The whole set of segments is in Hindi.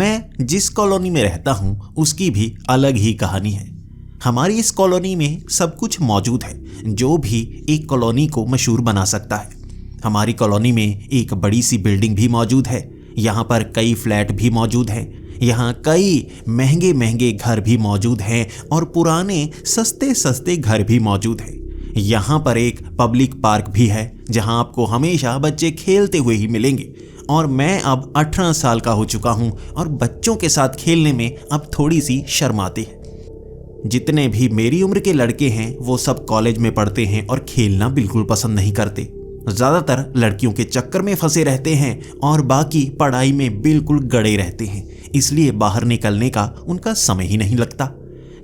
मैं जिस कॉलोनी में रहता हूँ उसकी भी अलग ही कहानी है। हमारी इस कॉलोनी में सब कुछ मौजूद है जो भी एक कॉलोनी को मशहूर बना सकता है। हमारी कॉलोनी में एक बड़ी सी बिल्डिंग भी मौजूद है। यहाँ पर कई फ्लैट भी मौजूद हैं। यहाँ कई महंगे महंगे घर भी मौजूद हैं और पुराने सस्ते सस्ते घर भी मौजूद हैं। यहाँ पर एक पब्लिक पार्क भी है जहाँ आपको हमेशा बच्चे खेलते हुए ही मिलेंगे। और मैं अब 18 साल का हो चुका हूँ और बच्चों के साथ खेलने में अब थोड़ी सी शर्म आती है। जितने भी मेरी उम्र के लड़के हैं वो सब कॉलेज में पढ़ते हैं और खेलना बिल्कुल पसंद नहीं करते। ज़्यादातर लड़कियों के चक्कर में फंसे रहते हैं और बाकी पढ़ाई में बिल्कुल गड़े रहते हैं, इसलिए बाहर निकलने का उनका समय ही नहीं लगता।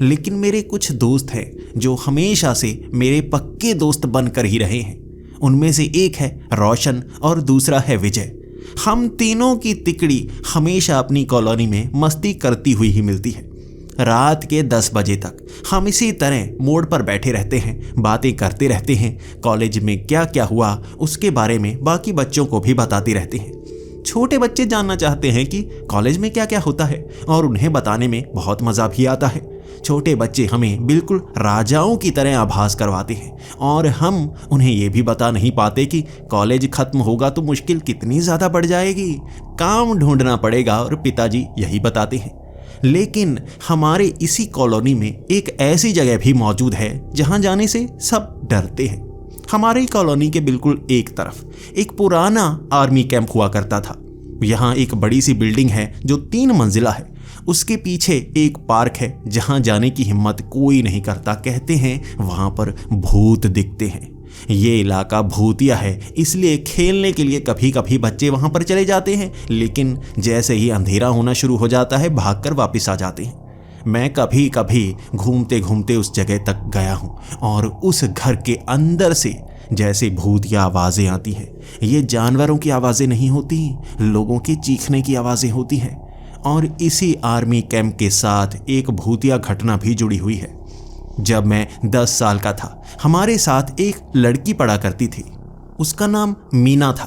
लेकिन मेरे कुछ दोस्त हैं जो हमेशा से मेरे पक्के दोस्त बनकर ही रहे हैं। उनमें से एक है रोशन और दूसरा है विजय। हम तीनों की तिकड़ी हमेशा अपनी कॉलोनी में मस्ती करती हुई ही मिलती है। रात के 10 बजे तक हम इसी तरह मोड़ पर बैठे रहते हैं, बातें करते रहते हैं। कॉलेज में क्या क्या हुआ उसके बारे में बाकी बच्चों को भी बताते रहते हैं। छोटे बच्चे जानना चाहते हैं कि कॉलेज में क्या क्या होता है और उन्हें बताने में बहुत मज़ा भी आता है। छोटे बच्चे हमें बिल्कुल राजाओं की तरह आभास करवाते हैं और हम उन्हें ये भी बता नहीं पाते कि कॉलेज खत्म होगा तो मुश्किल कितनी ज़्यादा बढ़ जाएगी, काम ढूंढना पड़ेगा, और पिताजी यही बताते हैं। लेकिन हमारे इसी कॉलोनी में एक ऐसी जगह भी मौजूद है जहां जाने से सब डरते हैं। हमारी कॉलोनी के बिल्कुल एक तरफ एक पुराना आर्मी कैंप हुआ करता था। यहाँ एक बड़ी सी बिल्डिंग है जो 3 मंजिला है। उसके पीछे एक पार्क है जहां जाने की हिम्मत कोई नहीं करता। कहते हैं वहां पर भूत दिखते हैं। ये इलाका भूतिया है, इसलिए खेलने के लिए कभी कभी बच्चे वहां पर चले जाते हैं, लेकिन जैसे ही अंधेरा होना शुरू हो जाता है भागकर वापस आ जाते हैं। मैं कभी कभी घूमते घूमते उस जगह तक गया हूं और उस घर के अंदर से जैसे भूतिया आवाज़ें आती हैं। ये जानवरों की आवाज़ें नहीं होती, लोगों के चीखने की आवाज़ें होती हैं। और इसी आर्मी कैंप के साथ एक भूतिया घटना भी जुड़ी हुई है। जब मैं 10 साल का था, हमारे साथ एक लड़की पढ़ा करती थी। उसका नाम मीना था।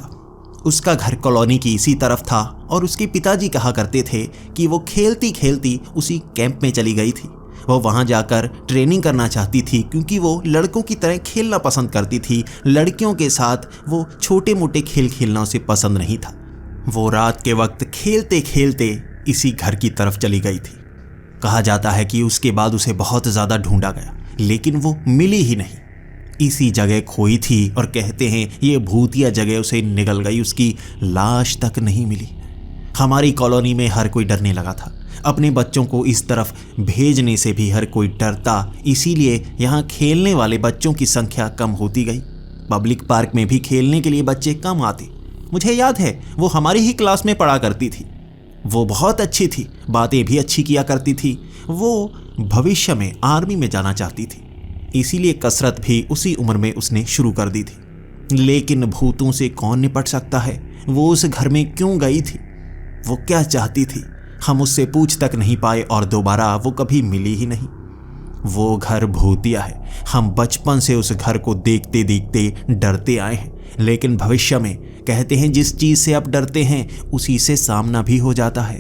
उसका घर कॉलोनी की इसी तरफ था और उसके पिताजी कहा करते थे कि वो खेलती खेलती उसी कैंप में चली गई थी। वो वहाँ जाकर ट्रेनिंग करना चाहती थी क्योंकि वो लड़कों की तरह खेलना पसंद करती थी। लड़कियों के साथ वो छोटे मोटे खेल खेलना उसे पसंद नहीं था। वो रात के वक्त खेलते खेलते इसी घर की तरफ चली गई थी। कहा जाता है कि उसके बाद उसे बहुत ज़्यादा ढूंढा गया, लेकिन वो मिली ही नहीं। इसी जगह खोई थी और कहते हैं ये भूतिया जगह उसे निगल गई, उसकी लाश तक नहीं मिली। हमारी कॉलोनी में हर कोई डरने लगा था। अपने बच्चों को इस तरफ भेजने से भी हर कोई डरता, इसीलिए यहाँ खेलने वाले बच्चों की संख्या कम होती गई। पब्लिक पार्क में भी खेलने के लिए बच्चे कम आते। मुझे याद है वो हमारी ही क्लास में पढ़ा करती थी। वो बहुत अच्छी थी, बातें भी अच्छी किया करती थी। वो भविष्य में आर्मी में जाना चाहती थी, इसीलिए कसरत भी उसी उम्र में उसने शुरू कर दी थी। लेकिन भूतों से कौन निपट सकता है? वो उस घर में क्यों गई थी? वो क्या चाहती थी? हम उससे पूछ तक नहीं पाए और दोबारा वो कभी मिली ही नहीं। वो घर भूतिया है। हम बचपन से उस घर को देखते देखते डरते आए हैं, लेकिन भविष्य में कहते हैं जिस चीज़ से आप डरते हैं उसी से सामना भी हो जाता है।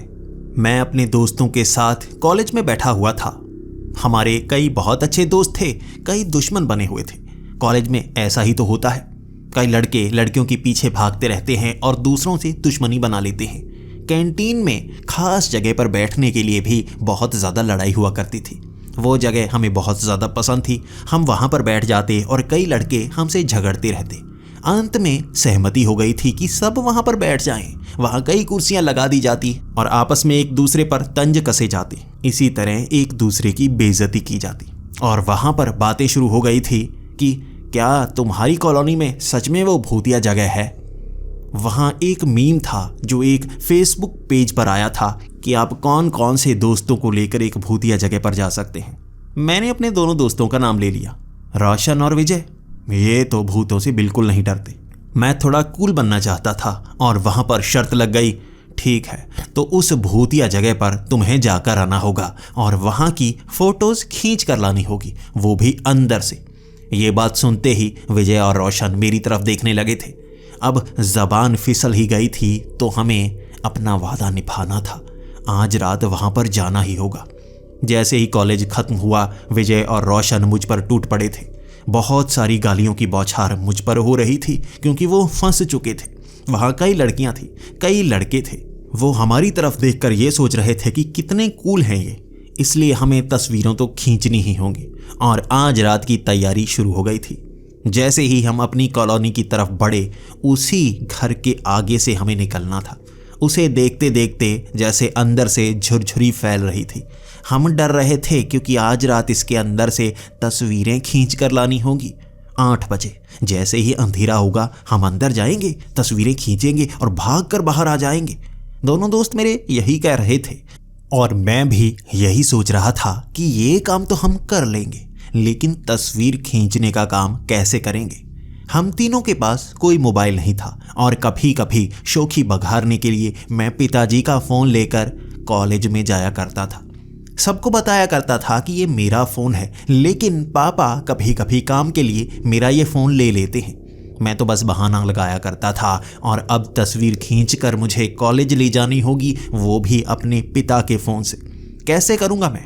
मैं अपने दोस्तों के साथ कॉलेज में बैठा हुआ था। हमारे कई बहुत अच्छे दोस्त थे, कई दुश्मन बने हुए थे। कॉलेज में ऐसा ही तो होता है। कई लड़के लड़कियों के पीछे भागते रहते हैं और दूसरों से दुश्मनी बना लेते हैं। कैंटीन में खास जगह पर बैठने के लिए भी बहुत ज़्यादा लड़ाई हुआ करती थी। वो जगह हमें बहुत ज़्यादा पसंद थी। हम वहाँ पर बैठ जाते और कई लड़के हमसे झगड़ते रहते। अंत में सहमति हो गई थी कि सब वहाँ पर बैठ जाएं। वहाँ कई कुर्सियाँ लगा दी जाती और आपस में एक दूसरे पर तंज कसे जाते। इसी तरह एक दूसरे की बेइज्जती की जाती और वहाँ पर बातें शुरू हो गई थी कि क्या तुम्हारी कॉलोनी में सच में वो भूतिया जगह है? वहाँ एक मीम था जो एक फेसबुक पेज पर आया था कि आप कौन कौन से दोस्तों को लेकर एक भूतिया जगह पर जा सकते हैं। मैंने अपने दोनों दोस्तों का नाम ले लिया, रोशन और विजय। ये तो भूतों से बिल्कुल नहीं डरते। मैं थोड़ा कूल बनना चाहता था और वहाँ पर शर्त लग गई, ठीक है तो उस भूतिया जगह पर तुम्हें जाकर आना होगा और वहाँ की फ़ोटोज़ खींच कर लानी होगी, वो भी अंदर से। ये बात सुनते ही विजय और रोशन मेरी तरफ देखने लगे थे। अब ज़बान फिसल ही गई थी तो हमें अपना वादा निभाना था। आज रात वहां पर जाना ही होगा। जैसे ही कॉलेज खत्म हुआ, विजय और रोशन मुझ पर टूट पड़े थे। बहुत सारी गालियों की बौछार मुझ पर हो रही थी क्योंकि वो फंस चुके थे। वहां कई लड़कियां थी, कई लड़के थे। वो हमारी तरफ देखकर ये सोच रहे थे कि कितने कूल हैं ये, इसलिए हमें तस्वीरों तो खींचनी ही होंगी। और आज रात की तैयारी शुरू हो गई थी। जैसे ही हम अपनी कॉलोनी की तरफ बढ़े, उसी घर के आगे से हमें निकलना था। उसे देखते देखते जैसे अंदर से झुरझुरी फैल रही थी। हम डर रहे थे क्योंकि आज रात इसके अंदर से तस्वीरें खींच कर लानी होगी। 8 बजे जैसे ही अंधेरा होगा, हम अंदर जाएंगे, तस्वीरें खींचेंगे और भागकर बाहर आ जाएंगे। दोनों दोस्त मेरे यही कह रहे थे और मैं भी यही सोच रहा था कि ये काम तो हम कर लेंगे, लेकिन तस्वीर खींचने का काम कैसे करेंगे। हम तीनों के पास कोई मोबाइल नहीं था और कभी कभी शौखी बघारने के लिए मैं पिताजी का फ़ोन लेकर कॉलेज में जाया करता था। सबको बताया करता था कि ये मेरा फ़ोन है, लेकिन पापा कभी कभी काम के लिए मेरा ये फ़ोन ले लेते हैं। मैं तो बस बहाना लगाया करता था और अब तस्वीर खींचकर मुझे कॉलेज ले जानी होगी, वो भी अपने पिता के फ़ोन से। कैसे करूँगा मैं?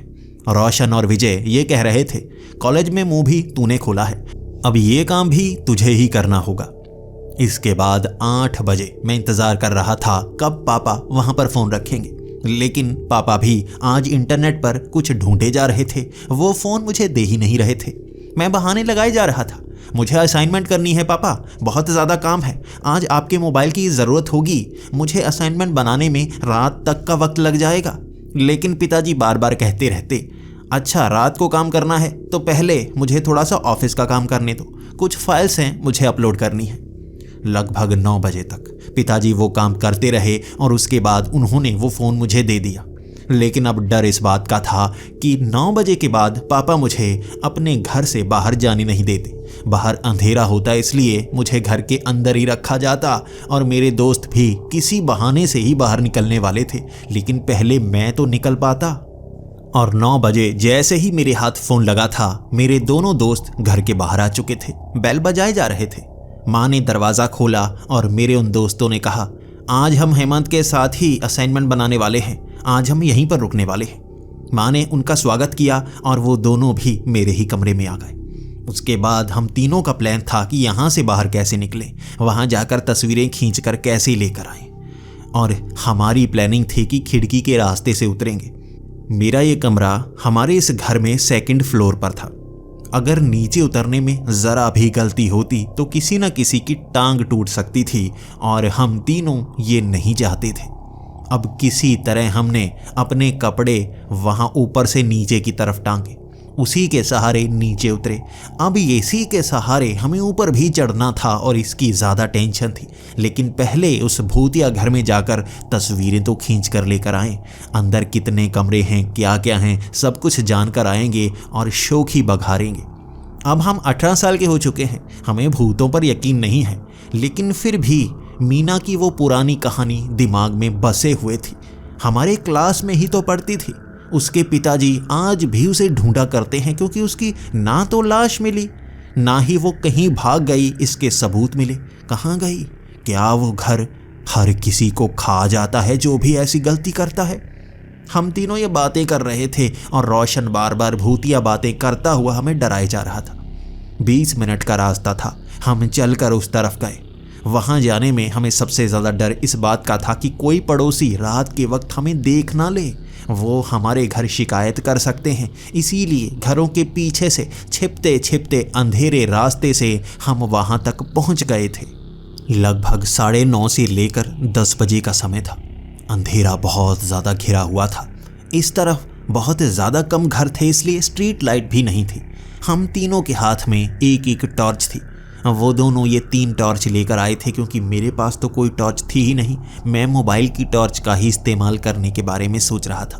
रोशन और विजय ये कह रहे थे, कॉलेज में मुंह भी तूने खोला है, अब ये काम भी तुझे ही करना होगा। इसके बाद 8 बजे मैं इंतज़ार कर रहा था कब पापा वहाँ पर फ़ोन रखेंगे, लेकिन पापा भी आज इंटरनेट पर कुछ ढूंढे जा रहे थे। वो फ़ोन मुझे दे ही नहीं रहे थे। मैं बहाने लगाए जा रहा था, मुझे असाइनमेंट करनी है पापा, बहुत ज़्यादा काम है, आज आपके मोबाइल की ज़रूरत होगी, मुझे असाइनमेंट बनाने में रात तक का वक्त लग जाएगा। लेकिन पिताजी बार बार कहते रहते, अच्छा रात को काम करना है तो पहले मुझे थोड़ा सा ऑफिस का काम करने दो, कुछ फाइल्स हैं मुझे अपलोड करनी है। लगभग 9 बजे तक पिताजी वो काम करते रहे और उसके बाद उन्होंने वो फ़ोन मुझे दे दिया। लेकिन अब डर इस बात का था कि 9 बजे के बाद पापा मुझे अपने घर से बाहर जाने नहीं देते। बाहर अंधेरा होता इसलिए मुझे घर के अंदर ही रखा जाता और मेरे दोस्त भी किसी बहाने से ही बाहर निकलने वाले थे, लेकिन पहले मैं तो निकल पाता। और 9 बजे जैसे ही मेरे हाथ फ़ोन लगा था, मेरे दोनों दोस्त घर के बाहर आ चुके थे। बेल बजाए जा रहे थे। माँ ने दरवाज़ा खोला और मेरे उन दोस्तों ने कहा, आज हम हेमंत के साथ ही असाइनमेंट बनाने वाले हैं, आज हम यहीं पर रुकने वाले हैं। माँ ने उनका स्वागत किया और वो दोनों भी मेरे ही कमरे में आ गए। उसके बाद हम तीनों का प्लान था कि यहाँ से बाहर कैसे निकलें, वहाँ जाकर तस्वीरें खींचकर कैसे लेकर आएं। और हमारी प्लानिंग थी कि खिड़की के रास्ते से उतरेंगे। मेरा ये कमरा हमारे इस घर में 2nd फ्लोर पर था। अगर नीचे उतरने में ज़रा भी गलती होती तो किसी न किसी की टांग टूट सकती थी और हम तीनों ये नहीं चाहते थे। अब किसी तरह हमने अपने कपड़े वहाँ ऊपर से नीचे की तरफ टांगे, उसी के सहारे नीचे उतरे। अब इसी के सहारे हमें ऊपर भी चढ़ना था और इसकी ज़्यादा टेंशन थी। लेकिन पहले उस भूतिया घर में जाकर तस्वीरें तो खींच कर लेकर आएँ। अंदर कितने कमरे हैं, क्या क्या हैं, सब कुछ जानकर आएंगे और शौक ही बघारेंगे। अब हम 18 साल के हो चुके हैं, हमें भूतों पर यकीन नहीं है, लेकिन फिर भी मीना की वो पुरानी कहानी दिमाग में बसे हुए थी। हमारे क्लास में ही तो पढ़ती थी। उसके पिताजी आज भी उसे ढूंढा करते हैं क्योंकि उसकी ना तो लाश मिली, ना ही वो कहीं भाग गई इसके सबूत मिले। कहाँ गई? क्या वो घर हर किसी को खा जाता है जो भी ऐसी गलती करता है? हम तीनों ये बातें कर रहे थे और रोशन बार बार भूतिया बातें करता हुआ हमें डराए जा रहा था। 20 मिनट का रास्ता था। हम चलकर उस तरफ गए। वहाँ जाने में हमें सबसे ज़्यादा डर इस बात का था कि कोई पड़ोसी रात के वक्त हमें देख ना ले, वो हमारे घर शिकायत कर सकते हैं। इसीलिए घरों के पीछे से छिपते छिपते अंधेरे रास्ते से हम वहाँ तक पहुँच गए थे। लगभग 9:30 से लेकर 10 बजे का समय था। अंधेरा बहुत ज़्यादा घिरा हुआ था। इस तरफ बहुत ज़्यादा कम घर थे, इसलिए स्ट्रीट लाइट भी नहीं थी। हम तीनों के हाथ में एक एक टॉर्च थी। वो दोनों ये 3 टॉर्च लेकर आए थे क्योंकि मेरे पास तो कोई टॉर्च थी ही नहीं। मैं मोबाइल की टॉर्च का ही इस्तेमाल करने के बारे में सोच रहा था।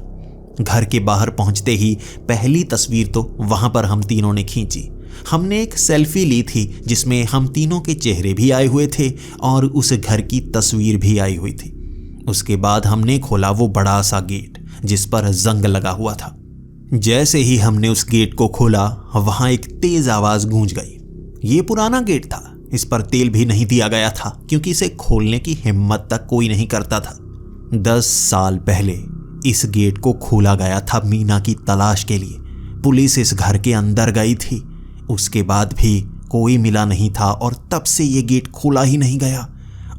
घर के बाहर पहुंचते ही पहली तस्वीर तो वहां पर हम तीनों ने खींची। हमने एक सेल्फी ली थी जिसमें हम तीनों के चेहरे भी आए हुए थे और उस घर की तस्वीर भी आई हुई थी। उसके बाद हमने खोला वो बड़ा सा गेट जिस पर जंग लगा हुआ था। जैसे ही हमने उस गेट को खोला, वहां एक तेज आवाज गूंज गई। ये पुराना गेट था, इस पर तेल भी नहीं दिया गया था क्योंकि इसे खोलने की हिम्मत तक कोई नहीं करता था। 10 साल पहले इस गेट को खोला गया था मीना की तलाश के लिए। पुलिस इस घर के अंदर गई थी, उसके बाद भी कोई मिला नहीं था और तब से ये गेट खोला ही नहीं गया।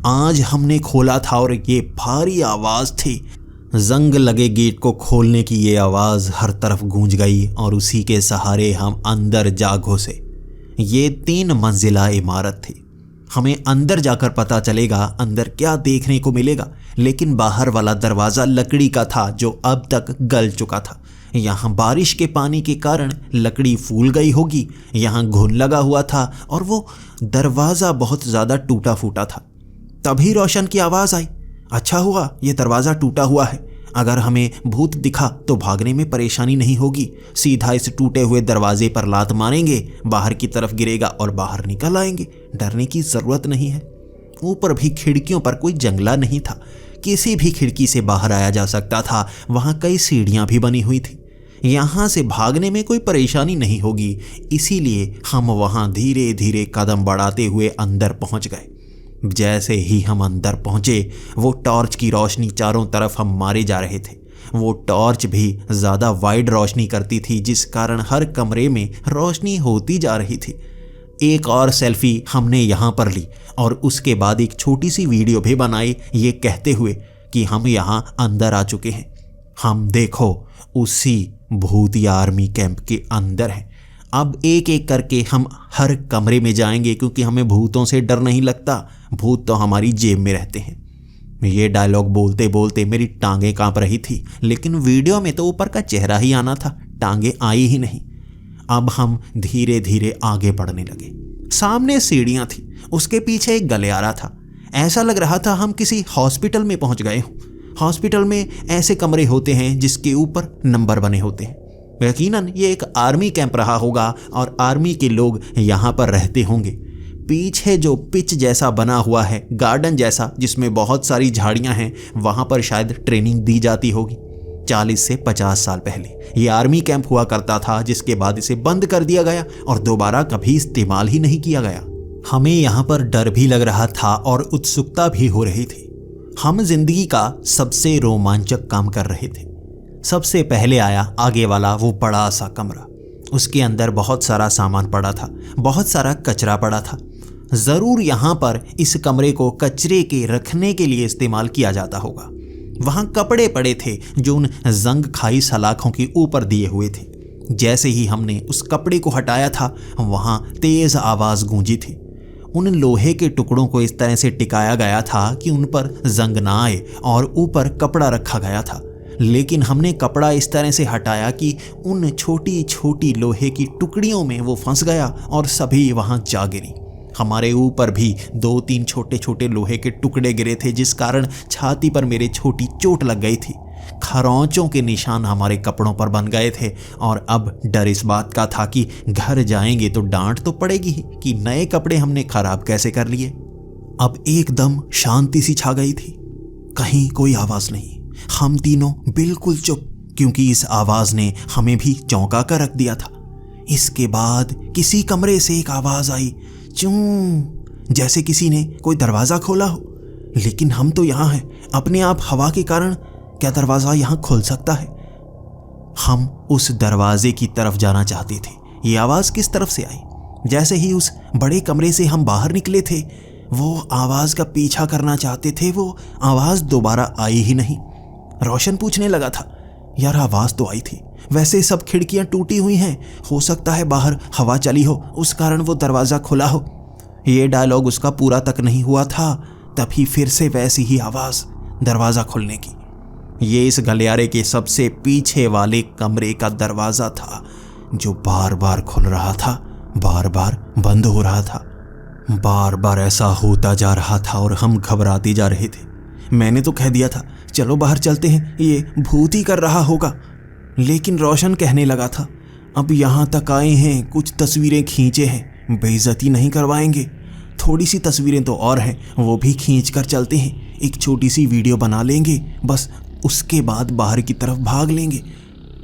आज हमने खोला था और ये भारी आवाज़ थी। जंग लगे गेट को खोलने की ये आवाज़ हर तरफ गूंज गई और उसी के सहारे हम अंदर जा घुसे। ये 3 मंजिला इमारत थी। हमें अंदर जाकर पता चलेगा अंदर क्या देखने को मिलेगा, लेकिन बाहर वाला दरवाज़ा लकड़ी का था जो अब तक गल चुका था। यहाँ बारिश के पानी के कारण लकड़ी फूल गई होगी, यहाँ घुन लगा हुआ था और वो दरवाज़ा बहुत ज़्यादा टूटा फूटा था। तभी रोशन की आवाज़ आई, अच्छा हुआ ये दरवाज़ा टूटा हुआ है, अगर हमें भूत दिखा तो भागने में परेशानी नहीं होगी, सीधा इस टूटे हुए दरवाजे पर लात मारेंगे, बाहर की तरफ गिरेगा और बाहर निकल आएंगे, डरने की ज़रूरत नहीं है। ऊपर भी खिड़कियों पर कोई जंगला नहीं था, किसी भी खिड़की से बाहर आया जा सकता था। वहाँ कई सीढ़ियाँ भी बनी हुई थी, यहाँ से भागने में कोई परेशानी नहीं होगी। इसीलिए हम वहाँ धीरे धीरे कदम बढ़ाते हुए अंदर पहुँच गए। जैसे ही हम अंदर पहुंचे वो टॉर्च की रोशनी चारों तरफ हम मारे जा रहे थे। वो टॉर्च भी ज़्यादा वाइड रोशनी करती थी, जिस कारण हर कमरे में रोशनी होती जा रही थी। एक और सेल्फी हमने यहाँ पर ली और उसके बाद एक छोटी सी वीडियो भी बनाई, ये कहते हुए कि हम यहाँ अंदर आ चुके हैं। हम देखो उसी भूतिया आर्मी कैंप के अंदर हैं। अब एक एक करके हम हर कमरे में जाएंगे, क्योंकि हमें भूतों से डर नहीं लगता, भूत तो हमारी जेब में रहते हैं। ये डायलॉग बोलते बोलते मेरी टांगें कांप रही थी, लेकिन वीडियो में तो ऊपर का चेहरा ही आना था, टांगें आई ही नहीं। अब हम धीरे धीरे आगे बढ़ने लगे। सामने सीढ़ियाँ थी, उसके पीछे एक गलियारा था। ऐसा लग रहा था हम किसी हॉस्पिटल में पहुँच गए हों। हॉस्पिटल में ऐसे कमरे होते हैं जिसके ऊपर नंबर बने होते हैं। यकीनन ये एक आर्मी कैंप रहा होगा और आर्मी के लोग यहाँ पर रहते होंगे। पीछे जो पिच जैसा बना हुआ है, गार्डन जैसा जिसमें बहुत सारी झाड़ियाँ हैं, वहाँ पर शायद ट्रेनिंग दी जाती होगी। 40 से 50 साल पहले ये आर्मी कैंप हुआ करता था, जिसके बाद इसे बंद कर दिया गया और दोबारा कभी इस्तेमाल ही नहीं किया गया। हमें यहाँ पर डर भी लग रहा था और उत्सुकता भी हो रही थी। हम जिंदगी का सबसे रोमांचक काम कर रहे थे। सबसे पहले आया आगे वाला वो बड़ा सा कमरा। उसके अंदर बहुत सारा सामान पड़ा था, बहुत सारा कचरा पड़ा था। ज़रूर यहाँ पर इस कमरे को कचरे के रखने के लिए इस्तेमाल किया जाता होगा। वहाँ कपड़े पड़े थे जो उन जंग खाई सलाखों के ऊपर दिए हुए थे। जैसे ही हमने उस कपड़े को हटाया था, वहाँ तेज़ आवाज़ गूंजी थी। उन लोहे के टुकड़ों को इस तरह से टिकाया गया था कि उन पर जंग ना आए और ऊपर कपड़ा रखा गया था। लेकिन हमने कपड़ा इस तरह से हटाया कि उन छोटी छोटी लोहे की टुकड़ियों में वो फंस गया और सभी वहाँ जा गिरी। हमारे ऊपर भी 2-3 छोटे छोटे लोहे के टुकड़े गिरे थे, जिस कारण छाती पर मेरे छोटी चोट लग गई थी। खरोंचों के निशान हमारे कपड़ों पर बन गए थे और अब डर इस बात का था कि घर जाएंगे तो डांट तो पड़ेगी ही कि नए कपड़े हमने खराब कैसे कर लिए। अब एकदम शांति सी छा गई थी, कहीं कोई आवाज़ नहीं। हम तीनों बिल्कुल चुप, क्योंकि इस आवाज़ ने हमें भी चौंका कर रख दिया था। इसके बाद किसी कमरे से एक आवाज़ आई, चूं, जैसे किसी ने कोई दरवाज़ा खोला हो। लेकिन हम तो यहाँ हैं, अपने आप हवा के कारण क्या दरवाज़ा यहाँ खुल सकता है? हम उस दरवाजे की तरफ जाना चाहते थे। ये आवाज़ किस तरफ से आई? जैसे ही उस बड़े कमरे से हम बाहर निकले थे, वो आवाज़ का पीछा करना चाहते थे, वो आवाज़ दोबारा आई ही नहीं। रोशन पूछने लगा था, यार आवाज़ तो आई थी, वैसे सब खिड़कियां टूटी हुई हैं, हो सकता है बाहर हवा चली हो, उस कारण वो दरवाज़ा खुला हो। ये डायलॉग उसका पूरा तक नहीं हुआ था, तभी फिर से वैसी ही आवाज़ दरवाज़ा खुलने की। ये इस गलियारे के सबसे पीछे वाले कमरे का दरवाज़ा था, जो बार बार खुल रहा था, बार बार बंद हो रहा था। बार बार ऐसा होता जा रहा था और हम घबराते जा रहे थे। मैंने तो कह दिया था, चलो बाहर चलते हैं, ये भूत ही कर रहा होगा। लेकिन रोशन कहने लगा था, अब यहाँ तक आए हैं, कुछ तस्वीरें खींचे हैं, बेइज्जती नहीं करवाएंगे। थोड़ी सी तस्वीरें तो और हैं, वो भी खींच कर चलते हैं, एक छोटी सी वीडियो बना लेंगे, बस उसके बाद बाहर की तरफ भाग लेंगे।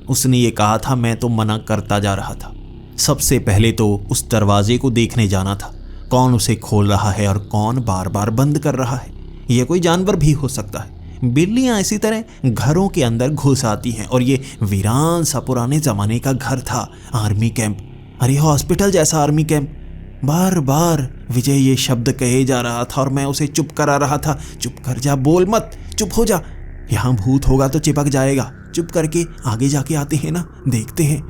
उसने ये कहा था, मैं तो मना करता जा रहा था। सबसे पहले तो उस दरवाजे को देखने जाना था, कौन उसे खोल रहा है और कौन बार बार बंद कर रहा है। यह कोई जानवर भी हो सकता है, बिल्लियां इसी तरह घरों के अंदर घुस आती हैं और ये वीरान सा पुराने ज़माने का घर था, आर्मी कैंप। अरे हॉस्पिटल जैसा आर्मी कैंप। बार बार विजय ये शब्द कहे जा रहा था और मैं उसे चुप करा रहा था। चुप कर जा, बोल मत, चुप हो जा, यहाँ भूत होगा तो चिपक जाएगा। चुप करके आगे जाके आते हैं ना, देखते हैं।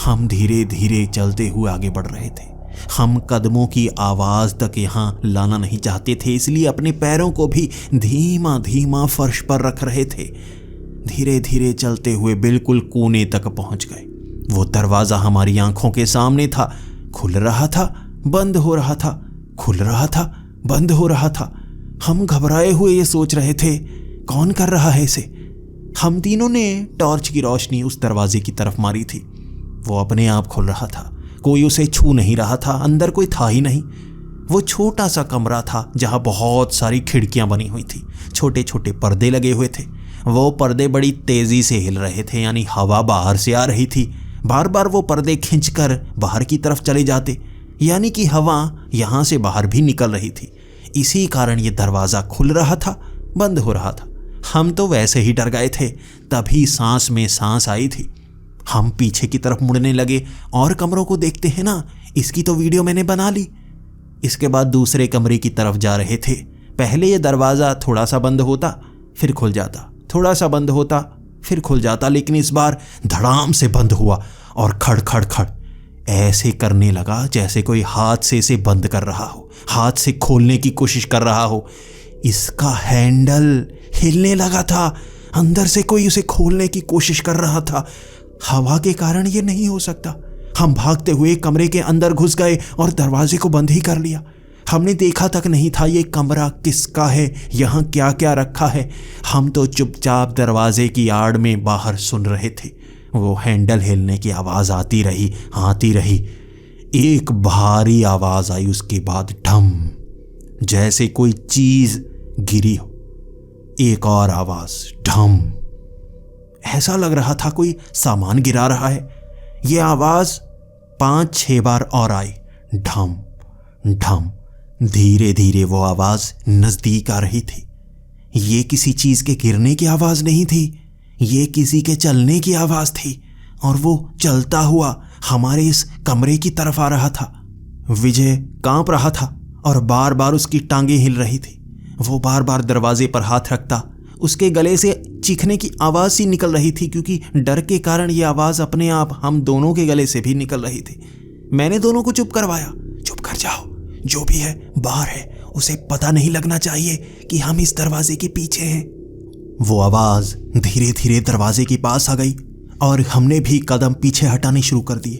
हम धीरे धीरे चलते हुए आगे बढ़ रहे थे। हम कदमों की आवाज़ तक यहाँ लाना नहीं चाहते थे, इसलिए अपने पैरों को भी धीमा धीमा फर्श पर रख रहे थे। धीरे धीरे चलते हुए बिल्कुल कोने तक पहुँच गए। वो दरवाज़ा हमारी आंखों के सामने था। खुल रहा था, बंद हो रहा था, खुल रहा था, बंद हो रहा था। हम घबराए हुए ये सोच रहे थे, कौन कर रहा है इसे। हम तीनों ने टॉर्च की रोशनी उस दरवाजे की तरफ मारी थी। वो अपने आप खुल रहा था, कोई उसे छू नहीं रहा था, अंदर कोई था ही नहीं। वो छोटा सा कमरा था जहाँ बहुत सारी खिड़कियाँ बनी हुई थी, छोटे छोटे पर्दे लगे हुए थे। वो पर्दे बड़ी तेज़ी से हिल रहे थे, यानी हवा बाहर से आ रही थी। बार बार वो पर्दे खींचकर बाहर की तरफ चले जाते, यानी कि हवा यहाँ से बाहर भी निकल रही थी। इसी कारण ये दरवाज़ा खुल रहा था, बंद हो रहा था। हम तो वैसे ही डर गए थे। तभी सांस में सांस आई थी। हम पीछे की तरफ मुड़ने लगे और कमरों को देखते हैं ना, इसकी तो वीडियो मैंने बना ली। इसके बाद दूसरे कमरे की तरफ जा रहे थे। पहले ये दरवाज़ा थोड़ा सा बंद होता, फिर खुल जाता, थोड़ा सा बंद होता, फिर खुल जाता, लेकिन इस बार धड़ाम से बंद हुआ और खड़ खड़ खड़ ऐसे करने लगा जैसे कोई हाथ से इसे बंद कर रहा हो, हाथ से खोलने की कोशिश कर रहा हो। इसका हैंडल हिलने लगा था, अंदर से कोई उसे खोलने की कोशिश कर रहा था। हवा के कारण ये नहीं हो सकता। हम भागते हुए कमरे के अंदर घुस गए और दरवाजे को बंद ही कर लिया। हमने देखा तक नहीं था ये कमरा किसका है, यहाँ क्या क्या रखा है। हम तो चुपचाप दरवाजे की आड़ में बाहर सुन रहे थे। वो हैंडल हिलने की आवाज़ आती रही, आती रही। एक भारी आवाज़ आई, उसके बाद ढम, जैसे कोई चीज़ गिरी हो। एक और आवाज़, ढम, ऐसा लग रहा था कोई सामान गिरा रहा है। ये आवाज़ 5-6 बार और आई, ढम ढम। धीरे धीरे वो आवाज़ नज़दीक आ रही थी। ये किसी चीज़ के गिरने की आवाज़ नहीं थी, ये किसी के चलने की आवाज़ थी। और वो चलता हुआ हमारे इस कमरे की तरफ आ रहा था। विजय कांप रहा था और बार बार उसकी टांगें हिल रही थी। वो बार बार दरवाजे पर हाथ रखता। उसके गले से चीखने की आवाज़ सी निकल रही थी, क्योंकि डर के कारण ये आवाज़ अपने आप हम दोनों के गले से भी निकल रही थी। मैंने दोनों को चुप करवाया। चुप कर जाओ, जो भी है बाहर है, उसे पता नहीं लगना चाहिए कि हम इस दरवाजे के पीछे हैं। वो आवाज़ धीरे धीरे दरवाजे के पास आ गई और हमने भी कदम पीछे हटाने शुरू कर दिए।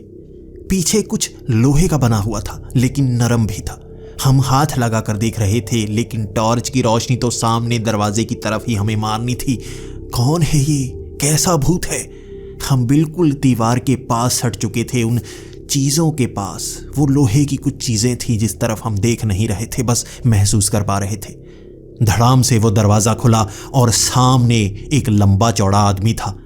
पीछे कुछ लोहे का बना हुआ था, लेकिन नरम भी था। हम हाथ लगा कर देख रहे थे, लेकिन टॉर्च की रोशनी तो सामने दरवाजे की तरफ ही हमें मारनी थी। कौन है ये, कैसा भूत है? हम बिल्कुल दीवार के पास हट चुके थे, उन चीज़ों के पास। वो लोहे की कुछ चीज़ें थी जिस तरफ हम देख नहीं रहे थे, बस महसूस कर पा रहे थे। धड़ाम से वो दरवाज़ा खुला और सामने एक लंबा चौड़ा आदमी था।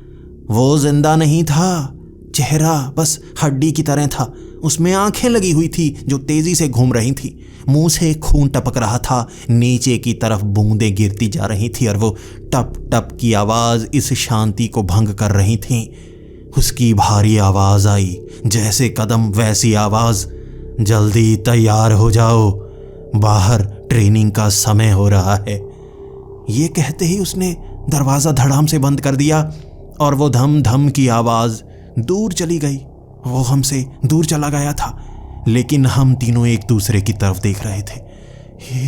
वो जिंदा नहीं था, चेहरा बस हड्डी की तरह था। उसमें आंखें लगी हुई थी जो तेज़ी से घूम रही थी। मुंह से खून टपक रहा था, नीचे की तरफ बूंदें गिरती जा रही थी और वो टप टप की आवाज़ इस शांति को भंग कर रही थी। उसकी भारी आवाज़ आई, जैसे कदम वैसी आवाज़। जल्दी तैयार हो जाओ, बाहर ट्रेनिंग का समय हो रहा है। ये कहते ही उसने दरवाज़ा धड़ाम से बंद कर दिया और वो धम धम की आवाज़ दूर चली गई। वो हमसे दूर चला गया था, लेकिन हम तीनों एक दूसरे की तरफ देख रहे थे।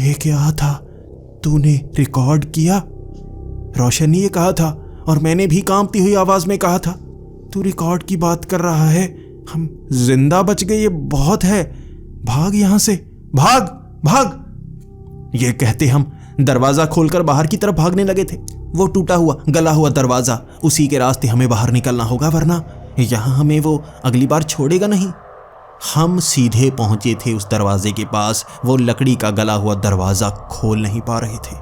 ये क्या था? तूने रिकॉर्ड किया? रोशन ने ये कहा था और मैंने भी कांपती हुई आवाज़ में कहा था, तू रिकॉर्ड की बात कर रहा है? हम जिंदा बच गए, ये बहुत है। भाग यहाँ से, भाग भाग। ये कहते हम दरवाज़ा खोलकर बाहर की तरफ भागने लगे थे। वो टूटा हुआ गला हुआ दरवाज़ा, उसी के रास्ते हमें बाहर निकलना होगा, वरना यहाँ हमें वो अगली बार छोड़ेगा नहीं। हम सीधे पहुँचे थे उस दरवाजे के पास। वो लकड़ी का गला हुआ दरवाज़ा खोल नहीं पा रहे थे।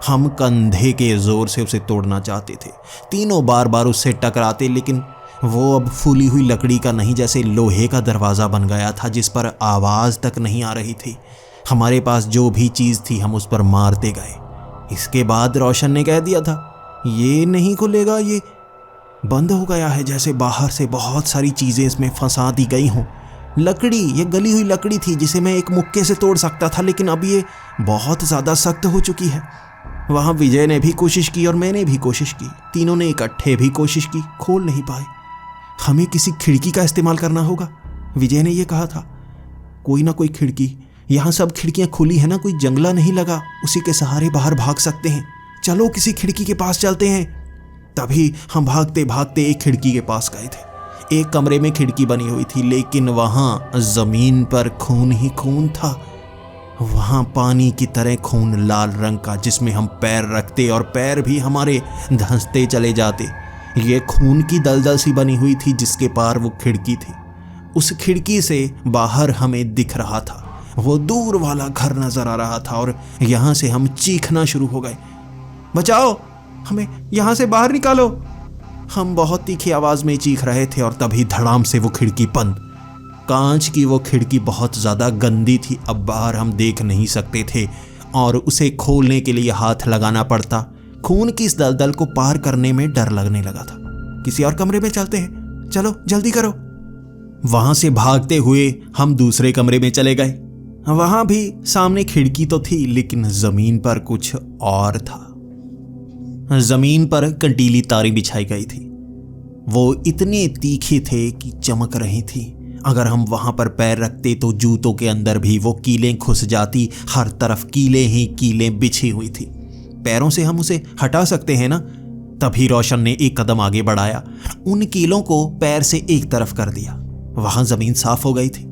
हम कंधे के ज़ोर से उसे तोड़ना चाहते थे। तीनों बार बार उससे टकराते, लेकिन वो अब फूली हुई लकड़ी का नहीं, जैसे लोहे का दरवाज़ा बन गया था जिस पर आवाज़ तक नहीं आ रही थी। हमारे पास जो भी चीज़ थी हम उस पर मारते गए। इसके बाद रोशन ने कह दिया था, ये नहीं खुलेगा, ये बंद हो गया है, जैसे बाहर से बहुत सारी चीज़ें इसमें फंसा दी गई हों। लकड़ी, ये गली हुई लकड़ी थी जिसे मैं एक मुक्के से तोड़ सकता था, लेकिन अब ये बहुत ज़्यादा सख्त हो चुकी है। वहाँ विजय ने भी कोशिश की और मैंने भी कोशिश की, तीनों ने इकट्ठे भी कोशिश की, खोल नहीं पाए। हमें किसी खिड़की का इस्तेमाल करना होगा, विजय ने ये कहा था। कोई ना कोई खिड़की, यहाँ सब खिड़कियाँ खुली है ना, कोई जंगला नहीं लगा, उसी के सहारे बाहर भाग सकते हैं। चलो किसी खिड़की के पास चलते हैं। तभी हम भागते भागते एक खिड़की के पास गए थे। एक कमरे में खिड़की बनी हुई थी, लेकिन वहाँ ज़मीन पर खून ही खून था। वहाँ पानी की तरह खून, लाल रंग का, जिसमें हम पैर रखते और पैर भी हमारे धंसते चले जाते। ये खून की दलदल सी बनी हुई थी जिसके पार वो खिड़की थी। उस खिड़की से बाहर हमें दिख रहा था, वो दूर वाला घर नजर आ रहा था और यहाँ से हम चीखना शुरू हो गए, बचाओ, हमें यहाँ से बाहर निकालो। हम बहुत तीखी आवाज में चीख रहे थे और तभी धड़ाम से वो खिड़की बंद। कांच की वो खिड़की बहुत ज्यादा गंदी थी, अब बाहर हम देख नहीं सकते थे और उसे खोलने के लिए हाथ लगाना पड़ता। खून की इस दलदल को पार करने में डर लगने लगा था। किसी और कमरे में चलते हैं, चलो जल्दी करो। वहां से भागते हुए हम दूसरे कमरे में चले गए। वहां भी सामने खिड़की तो थी, लेकिन जमीन पर कुछ और था। जमीन पर कंटीली तारें बिछाई गई थी, वो इतने तीखे थे कि चमक रही थी। अगर हम वहां पर पैर रखते तो जूतों के अंदर भी वो कीलें घुस जाती। हर तरफ कीलें ही कीलें बिछी हुई थी। पैरों से हम उसे हटा सकते हैं ना। तभी रोशन ने एक कदम आगे बढ़ाया, उन कीलों को पैर से एक तरफ कर दिया। वहां जमीन साफ हो गई थी।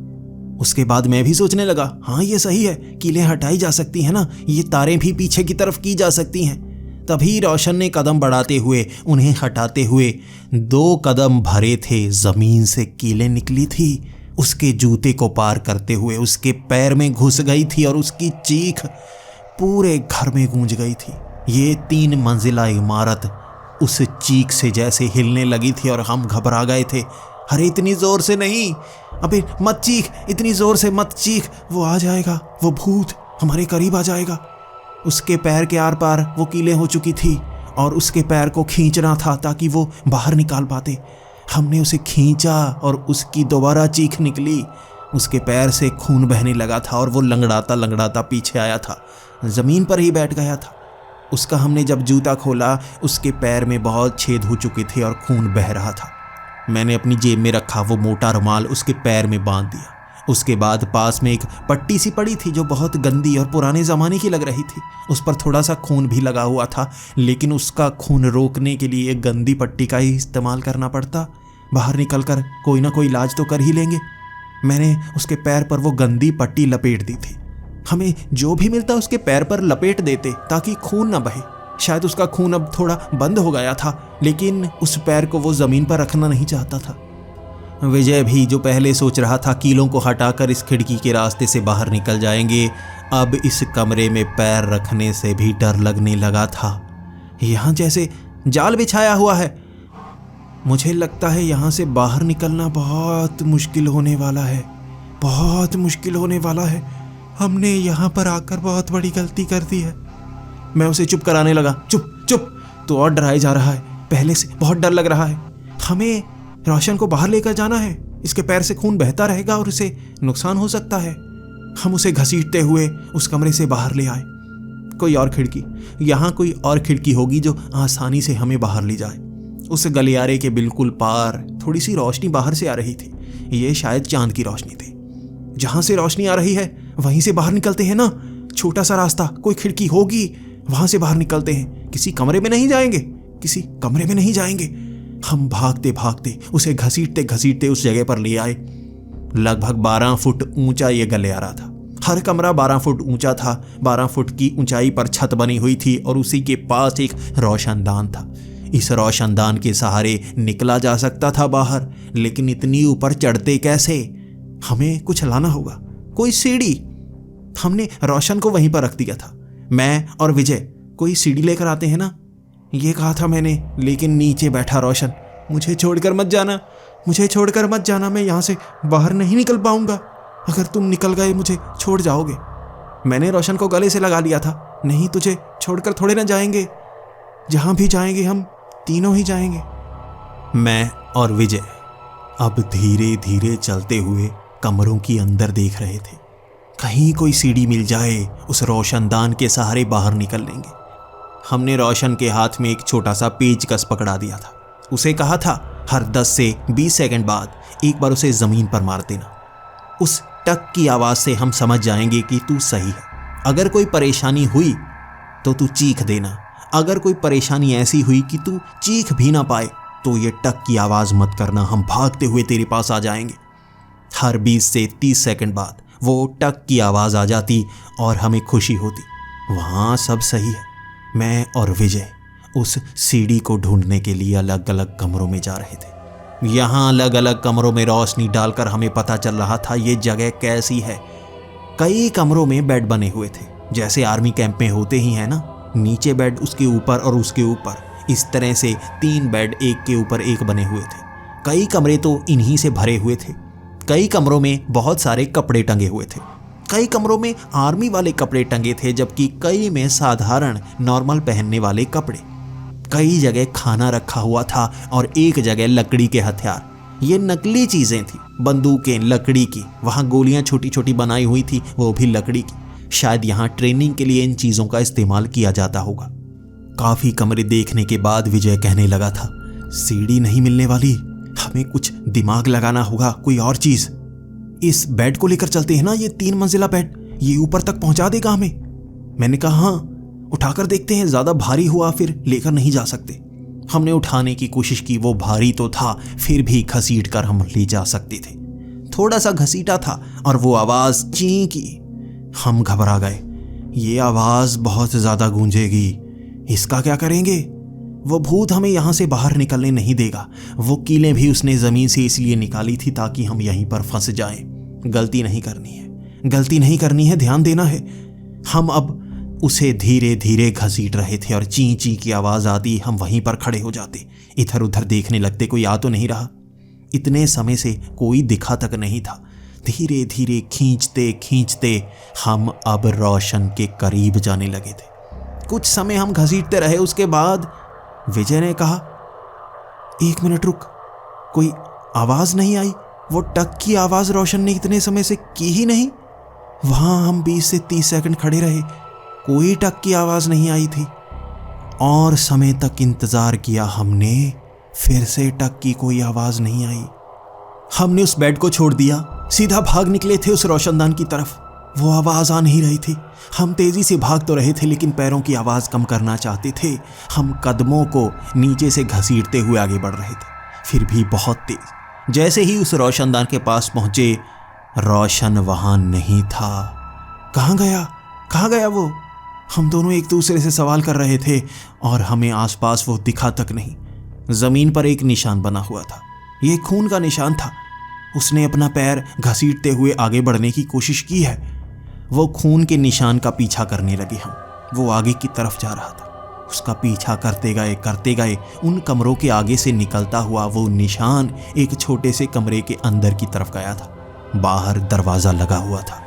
उसके बाद मैं भी सोचने लगा, हाँ ये सही है, कीलें हटाई जा सकती हैं ना, ये तारें भी पीछे की तरफ की जा सकती हैं। तभी रोशन ने कदम बढ़ाते हुए उन्हें हटाते हुए 2 कदम भरे थे। जमीन से कीलें निकली थी, उसके जूते को पार करते हुए उसके पैर में घुस गई थी और उसकी चीख पूरे घर में गूंज गई थी। ये 3 मंजिला इमारत उस चीख से जैसे हिलने लगी थी और हम घबरा गए थे। अरे इतनी जोर से नहीं, अबे मत चीख, इतनी जोर से मत चीख, वो आ जाएगा, वो भूत हमारे करीब आ जाएगा। उसके पैर के आर पार वो कीलें हो चुकी थी और उसके पैर को खींचना था ताकि वो बाहर निकाल पाते। हमने उसे खींचा और उसकी दोबारा चीख निकली। उसके पैर से खून बहने लगा था और वो लंगड़ाता लंगड़ाता पीछे आया था, ज़मीन पर ही बैठ गया था। उसका हमने जब जूता खोला, उसके पैर में बहुत छेद हो चुके थे और खून बह रहा था। मैंने अपनी जेब में रखा वो मोटा रुमाल उसके पैर में बांध दिया। उसके बाद पास में एक पट्टी सी पड़ी थी जो बहुत गंदी और पुराने ज़माने की लग रही थी। उस पर थोड़ा सा खून भी लगा हुआ था, लेकिन उसका खून रोकने के लिए एक गंदी पट्टी का ही इस्तेमाल करना पड़ता। बाहर निकलकर कोई ना कोई इलाज तो कर ही लेंगे। मैंने उसके पैर पर वो गंदी पट्टी लपेट दी थी। हमें जो भी मिलता उसके पैर पर लपेट देते ताकि खून न बहे। शायद उसका खून अब थोड़ा बंद हो गया था, लेकिन उस पैर को वो ज़मीन पर रखना नहीं चाहता था। विजय भी, जो पहले सोच रहा था कीलों को हटाकर इस खिड़की के रास्ते से बाहर निकल जाएंगे, अब इस कमरे में पैर रखने से भी डर लगने लगा था। यहाँ जैसे जाल बिछाया हुआ है। मुझे लगता है यहाँ से बाहर निकलना बहुत मुश्किल होने वाला है, बहुत मुश्किल होने वाला है। हमने यहाँ पर आकर बहुत बड़ी गलती कर दी है। मैं उसे चुप कराने लगा। चुप चुप, तो और डराए जा रहा है, पहले से बहुत डर लग रहा है। हमें रोशन को बाहर लेकर जाना है, इसके पैर से खून बहता रहेगा और उसे नुकसान हो सकता है। हम उसे घसीटते हुए उस कमरे से बाहर ले आए। कोई और खिड़की, यहाँ कोई और खिड़की होगी जो आसानी से हमें बाहर ले जाए। उस गलियारे के बिल्कुल पार थोड़ी सी रोशनी बाहर से आ रही थी। ये शायद चांद की रोशनी थी। जहाँ से रोशनी आ रही है वहीं से बाहर निकलते हैं ना। छोटा सा रास्ता, कोई खिड़की होगी, वहां से बाहर निकलते हैं। किसी कमरे में नहीं जाएंगे, किसी कमरे में नहीं जाएंगे। हम भागते भागते उसे घसीटते घसीटते उस जगह पर ले आए। लगभग 12 फुट ऊंचा ये गलियारा था। हर कमरा 12 फुट ऊंचा था। 12 फुट की ऊंचाई पर छत बनी हुई थी और उसी के पास एक रोशनदान था। इस रोशनदान के सहारे निकला जा सकता था बाहर, लेकिन इतनी ऊपर चढ़ते कैसे? हमें कुछ लाना होगा, कोई सीढ़ी। हमने रोशन को वहीं पर रख दिया था। मैं और विजय कोई सीढ़ी लेकर आते हैं ना, ये कहा था मैंने, लेकिन नीचे बैठा रोशन, मुझे छोड़कर मत जाना, मुझे छोड़कर मत जाना, मैं यहाँ से बाहर नहीं निकल पाऊंगा। अगर तुम निकल गए मुझे छोड़ जाओगे। मैंने रोशन को गले से लगा लिया था। नहीं, तुझे छोड़कर थोड़े ना जाएंगे, जहां भी जाएंगे हम तीनों ही जाएंगे। मैं और विजय अब धीरे धीरे चलते हुए कमरों की अंदर देख रहे थे। कहीं कोई सीढ़ी मिल जाए, उस रोशनदान के सहारे बाहर निकल लेंगे। हमने रोशन के हाथ में एक छोटा सा पेचकस पकड़ा दिया था। उसे कहा था हर 10 से 20 सेकंड बाद एक बार उसे जमीन पर मार देना। उस टक की आवाज से हम समझ जाएंगे कि तू सही है। अगर कोई परेशानी हुई तो तू चीख देना। अगर कोई परेशानी ऐसी हुई कि तू चीख भी ना पाए तो ये टक की आवाज मत करना, हम भागते हुए तेरे पास आ जाएंगे। हर 20 से 30 सेकंड बाद वो टक की आवाज आ जाती और हमें खुशी होती। वहाँ सब सही है। मैं और विजय उस सीढ़ी को ढूंढने के लिए अलग अलग कमरों में जा रहे थे। यहाँ अलग अलग कमरों में रोशनी डालकर हमें पता चल रहा था ये जगह कैसी है। कई कमरों में बेड बने हुए थे, जैसे आर्मी कैंप में होते ही हैं ना। नीचे बेड, उसके ऊपर और उसके ऊपर, इस तरह से 3 बेड एक के ऊपर एक बने हुए थे। कई कमरे तो इन्हीं से भरे हुए थे। कई कमरों में बहुत सारे कपड़े टंगे हुए थे। कई कमरों में आर्मी वाले कपड़े टंगे थे, जबकि कई में साधारण नॉर्मल पहनने वाले कपड़े। कई जगह खाना रखा हुआ था और एक जगह लकड़ी के हथियार। ये नकली चीजें थी, बंदूकें लकड़ी की, वहाँ गोलियां छोटी छोटी बनाई हुई थी, वो भी लकड़ी की। शायद यहाँ ट्रेनिंग के लिए इन चीजों का इस्तेमाल किया जाता होगा। काफी कमरे देखने के बाद विजय कहने लगा था, सीढ़ी नहीं मिलने वाली, हमें कुछ दिमाग लगाना होगा, कोई और चीज। इस बेड को लेकर चलते हैं ना, ये 3 मंजिला बेड, ये ऊपर तक पहुंचा देगा हमें। मैंने कहा हाँ, उठाकर देखते हैं, ज्यादा भारी हुआ फिर लेकर नहीं जा सकते। हमने उठाने की कोशिश की, वो भारी तो था, फिर भी घसीट कर हम ले जा सकते थे। थोड़ा सा घसीटा था और वो आवाज ची की। हम घबरा गए, ये आवाज बहुत ज्यादा गूंजेगी, इसका क्या करेंगे? वो भूत हमें यहां से बाहर निकलने नहीं देगा। वो कीलें भी उसने जमीन से इसलिए निकाली थी ताकि हम यहीं पर फंस जाएं। गलती नहीं करनी है, गलती नहीं करनी है, ध्यान देना है। हम अब उसे धीरे धीरे घसीट रहे थे और ची ची की आवाज आती, हम वहीं पर खड़े हो जाते, इधर उधर देखने लगते, कोई आ तो नहीं रहा। इतने समय से कोई दिखा तक नहीं था। धीरे धीरे खींचते खींचते हम अब रोशन के करीब जाने लगे थे। कुछ समय हम घसीटते रहे, उसके बाद विजय ने कहा, 1 मिनट रुक, कोई आवाज नहीं आई। वो टक की आवाज रोशन ने इतने समय से की ही नहीं। वहां हम 20 से 30 सेकंड खड़े रहे, कोई टक की आवाज नहीं आई थी। और समय तक इंतजार किया हमने, फिर से टक की कोई आवाज नहीं आई। हमने उस बेड को छोड़ दिया, सीधा भाग निकले थे उस रोशनदान की तरफ। वो आवाज आ नहीं रही थी। हम तेजी से भाग तो रहे थे, लेकिन पैरों की आवाज कम करना चाहते थे। हम कदमों को नीचे से घसीटते हुए आगे बढ़ रहे थे, फिर भी बहुत तेज। जैसे ही उस रोशनदान के पास पहुंचे, रोशन वहां नहीं था। कहाँ गया, कहाँ गया वो? हम दोनों एक दूसरे से सवाल कर रहे थे और हमें आसपास वो दिखा तक नहीं। जमीन पर एक निशान बना हुआ था, ये खून का निशान था। उसने अपना पैर घसीटते हुए आगे बढ़ने की कोशिश की है। वो खून के निशान का पीछा करने लगे हम। वो आगे की तरफ जा रहा था, उसका पीछा करते गए। उन कमरों के आगे से निकलता हुआ वो निशान एक छोटे से कमरे के अंदर की तरफ गया था। बाहर दरवाजा लगा हुआ था।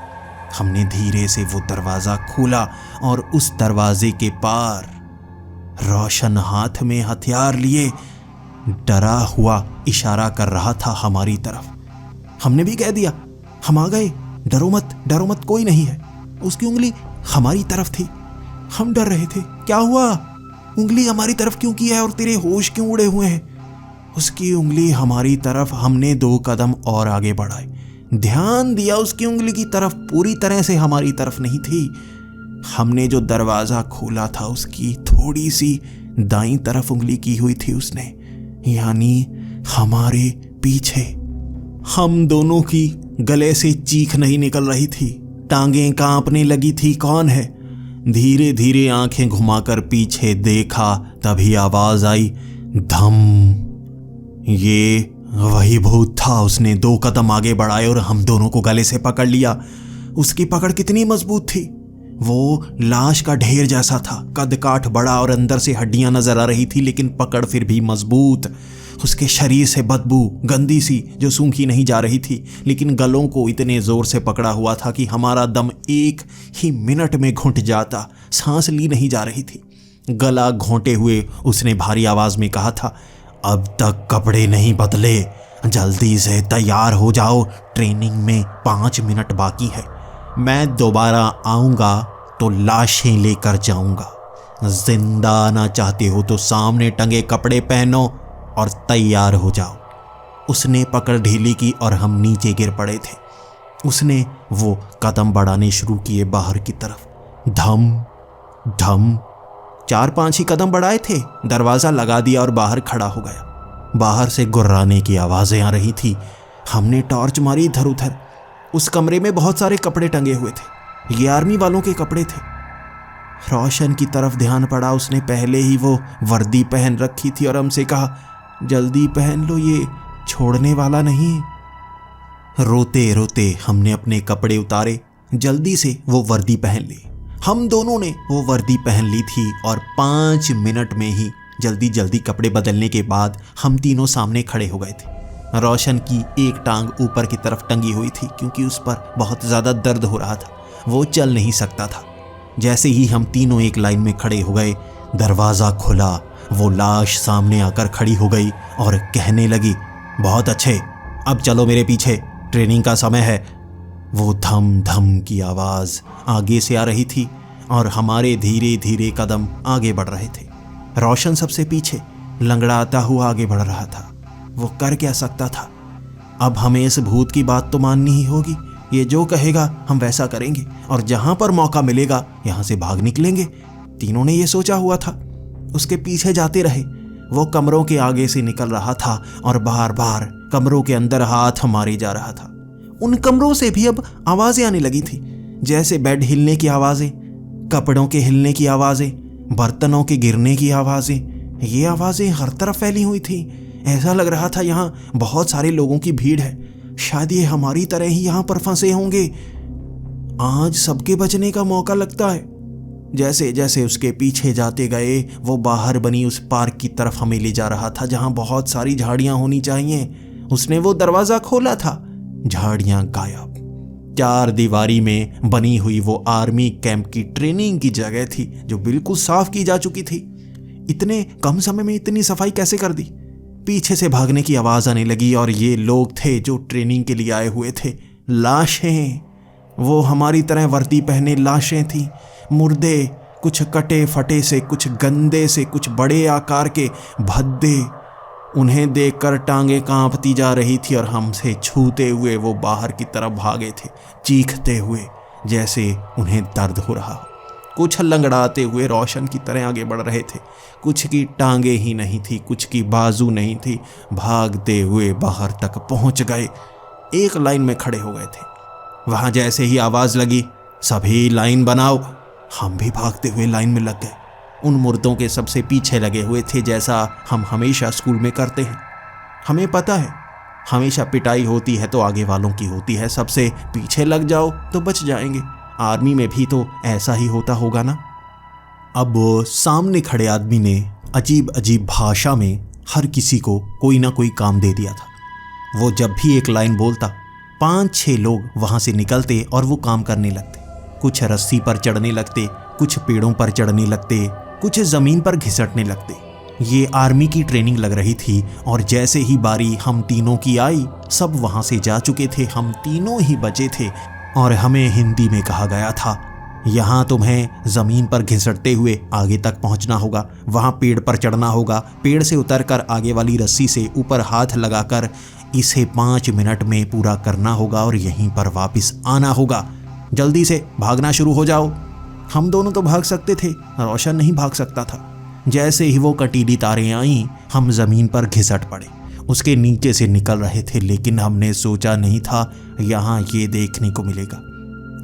हमने धीरे से वो दरवाजा खोला और उस दरवाजे के पार रोशन हाथ में हथियार लिए डरा हुआ इशारा कर रहा था हमारी तरफ। हमने भी कह दिया, हम आ गए, डरो मत, कोई नहीं है। उसकी उंगली हमारी तरफ थी। हम डर रहे थे, क्या हुआ, उंगली हमारी तरफ क्यों की है और तेरे होश क्यों उड़े हुए हैं? उसकी उंगली हमारी तरफ। हमने 2 कदम और आगे बढ़ाए, ध्यान दिया उसकी उंगली की तरफ पूरी तरह से हमारी तरफ नहीं थी। हमने जो दरवाजा खोला था उसकी थोड़ी सी दाईं तरफ उंगली की हुई थी उसने, यानी हमारे पीछे। हम दोनों की गले से चीख नहीं निकल रही थी, टांगें कांपने लगी थी। कौन है? धीरे धीरे आंखें घुमाकर पीछे देखा, तभी आवाज आई, धम। ये वही भूत था। उसने 2 कदम आगे बढ़ाए और हम दोनों को गले से पकड़ लिया। उसकी पकड़ कितनी मजबूत थी, वो लाश का ढेर जैसा था। कद काठ बड़ा और अंदर से हड्डियां नजर आ रही थी, लेकिन पकड़ फिर भी मजबूत। उसके शरीर से बदबू गंदी सी जो सूंघी नहीं जा रही थी, लेकिन गलों को इतने जोर से पकड़ा हुआ था कि हमारा दम 1 ही मिनट में घुट जाता, सांस ली नहीं जा रही थी। गला घोंटे हुए उसने भारी आवाज में कहा था, अब तक कपड़े नहीं बदले, जल्दी से तैयार हो जाओ, ट्रेनिंग में 5 मिनट बाकी है। मैं दोबारा आऊँगा तो लाशें लेकर जाऊँगा। जिंदा आना चाहते हो तो सामने टंगे कपड़े पहनो और तैयार हो जाओ। उसने पकड़ ढीली की और हम नीचे गिर पड़े थे। उसने वो कदम बढ़ाने शुरू किए बाहर की तरफ। धम धम 4-5 ही कदम बढ़ाए थे, दरवाज़ा लगा दिया और बाहर खड़ा हो गया। बाहर से गुर्राने की आवाज़ें आ रही थी। हमने टॉर्च मारी इधर उधर। उस कमरे में बहुत सारे कपड़े टंगे हुए थे, ये आर्मी वालों के कपड़े थे। रोशन की तरफ ध्यान पड़ा, उसने पहले ही वो वर्दी पहन रखी थी और हमसे कहा, जल्दी पहन लो, ये छोड़ने वाला नहीं। रोते रोते हमने अपने कपड़े उतारे, जल्दी से वो वर्दी पहन ली। हम दोनों ने वो वर्दी पहन ली थी और 5 मिनट में ही जल्दी जल्दी कपड़े बदलने के बाद हम तीनों सामने खड़े हो गए थे। रोशन की एक टांग ऊपर की तरफ टंगी हुई थी क्योंकि उस पर बहुत ज़्यादा दर्द हो रहा था, वो चल नहीं सकता था। जैसे ही हम तीनों एक लाइन में खड़े हो गए, दरवाज़ा खुला, वो लाश सामने आकर खड़ी हो गई और कहने लगी, बहुत अच्छे, अब चलो मेरे पीछे, ट्रेनिंग का समय है। वो धम धम की आवाज़ आगे से आ रही थी और हमारे धीरे धीरे कदम आगे बढ़ रहे थे। रोशन सबसे पीछे लंगड़ाता हुआ आगे बढ़ रहा था। वो कर क्या सकता था? अब हमें इस भूत की बात तो माननी ही होगी। ये जो कहेगा हम वैसा करेंगे और जहां पर मौका मिलेगा यहां से भाग निकलेंगे। तीनों ने ये सोचा हुआ था। उसके पीछे जाते रहे। वो कमरों के आगे से निकल रहा था और बार बार कमरों के अंदर हाथ मारे जा रहा था। उन कमरों से भी अब आवाज़ें आने लगी थी, जैसे बेड हिलने की आवाज़ें, कपड़ों के हिलने की आवाज़ें, बर्तनों के गिरने की आवाज़ें। ये आवाज़ें हर तरफ फैली हुई थी। ऐसा लग रहा था यहाँ बहुत सारे लोगों की भीड़ है। शायद ये हमारी तरह ही यहाँ पर फंसे होंगे। आज सबके बचने का मौका लगता है। जैसे जैसे उसके पीछे जाते गए, वो बाहर बनी उस पार्क की तरफ हमें ले जा रहा था जहाँ बहुत सारी झाड़ियाँ होनी चाहिए। उसने वो दरवाज़ा खोला था, झाड़ियाँ गायब। 4 दीवारी में बनी हुई वो आर्मी कैंप की ट्रेनिंग की जगह थी जो बिल्कुल साफ की जा चुकी थी। इतने कम समय में इतनी सफाई कैसे कर दी? पीछे से भागने की आवाज़ आने लगी और ये लोग थे जो ट्रेनिंग के लिए आए हुए थे। लाशें, वो हमारी तरह वर्दी पहने लाशें थी। मुर्दे, कुछ कटे फटे से, कुछ गंदे से, कुछ बड़े आकार के भद्दे। उन्हें देखकर टांगें कांपती जा रही थी और हमसे छूते हुए वो बाहर की तरफ भागे थे, चीखते हुए जैसे उन्हें दर्द हो रहा हो। कुछ लंगड़ाते हुए रोशन की तरह आगे बढ़ रहे थे। कुछ की टांगें ही नहीं थी, कुछ की बाजू नहीं थी। भागते हुए बाहर तक पहुंच गए, एक लाइन में खड़े हो गए थे। वहां जैसे ही आवाज़ लगी, सभी लाइन बनाओ, हम भी भागते हुए लाइन में लग गए। उन मुर्दों के सबसे पीछे लगे हुए थे, जैसा हम हमेशा स्कूल में करते हैं। हमें पता है, हमेशा पिटाई होती है तो आगे वालों की होती है। सबसे पीछे लग जाओ तो बच जाएंगे। आर्मी में भी तो ऐसा ही होता होगा ना। अब सामने खड़े आदमी ने अजीब अजीब भाषा में हर किसी को कोई ना कोई काम दे दिया था। वो जब भी एक लाइन बोलता, 5-6 लोग वहाँ से निकलते और वो काम करने लगते। कुछ रस्सी पर चढ़ने लगते, कुछ पेड़ों पर चढ़ने लगते, कुछ ज़मीन पर घिसटने लगते। ये आर्मी की ट्रेनिंग लग रही थी और जैसे ही बारी हम तीनों की आई, सब वहाँ से जा चुके थे। हम तीनों ही बचे थे और हमें हिंदी में कहा गया था, यहाँ तुम्हें ज़मीन पर घिसटते हुए आगे तक पहुँचना होगा, वहाँ पेड़ पर चढ़ना होगा, पेड़ से उतरकर आगे वाली रस्सी से ऊपर हाथ लगाकर इसे 5 मिनट में पूरा करना होगा और यहीं पर वापस आना होगा। जल्दी से भागना शुरू हो जाओ। हम दोनों तो भाग सकते थे, रोशन नहीं भाग सकता था। जैसे ही वो कटीली तारें आईं, हम ज़मीन पर घिसट पड़े। उसके नीचे से निकल रहे थे, लेकिन हमने सोचा नहीं था यहाँ ये देखने को मिलेगा।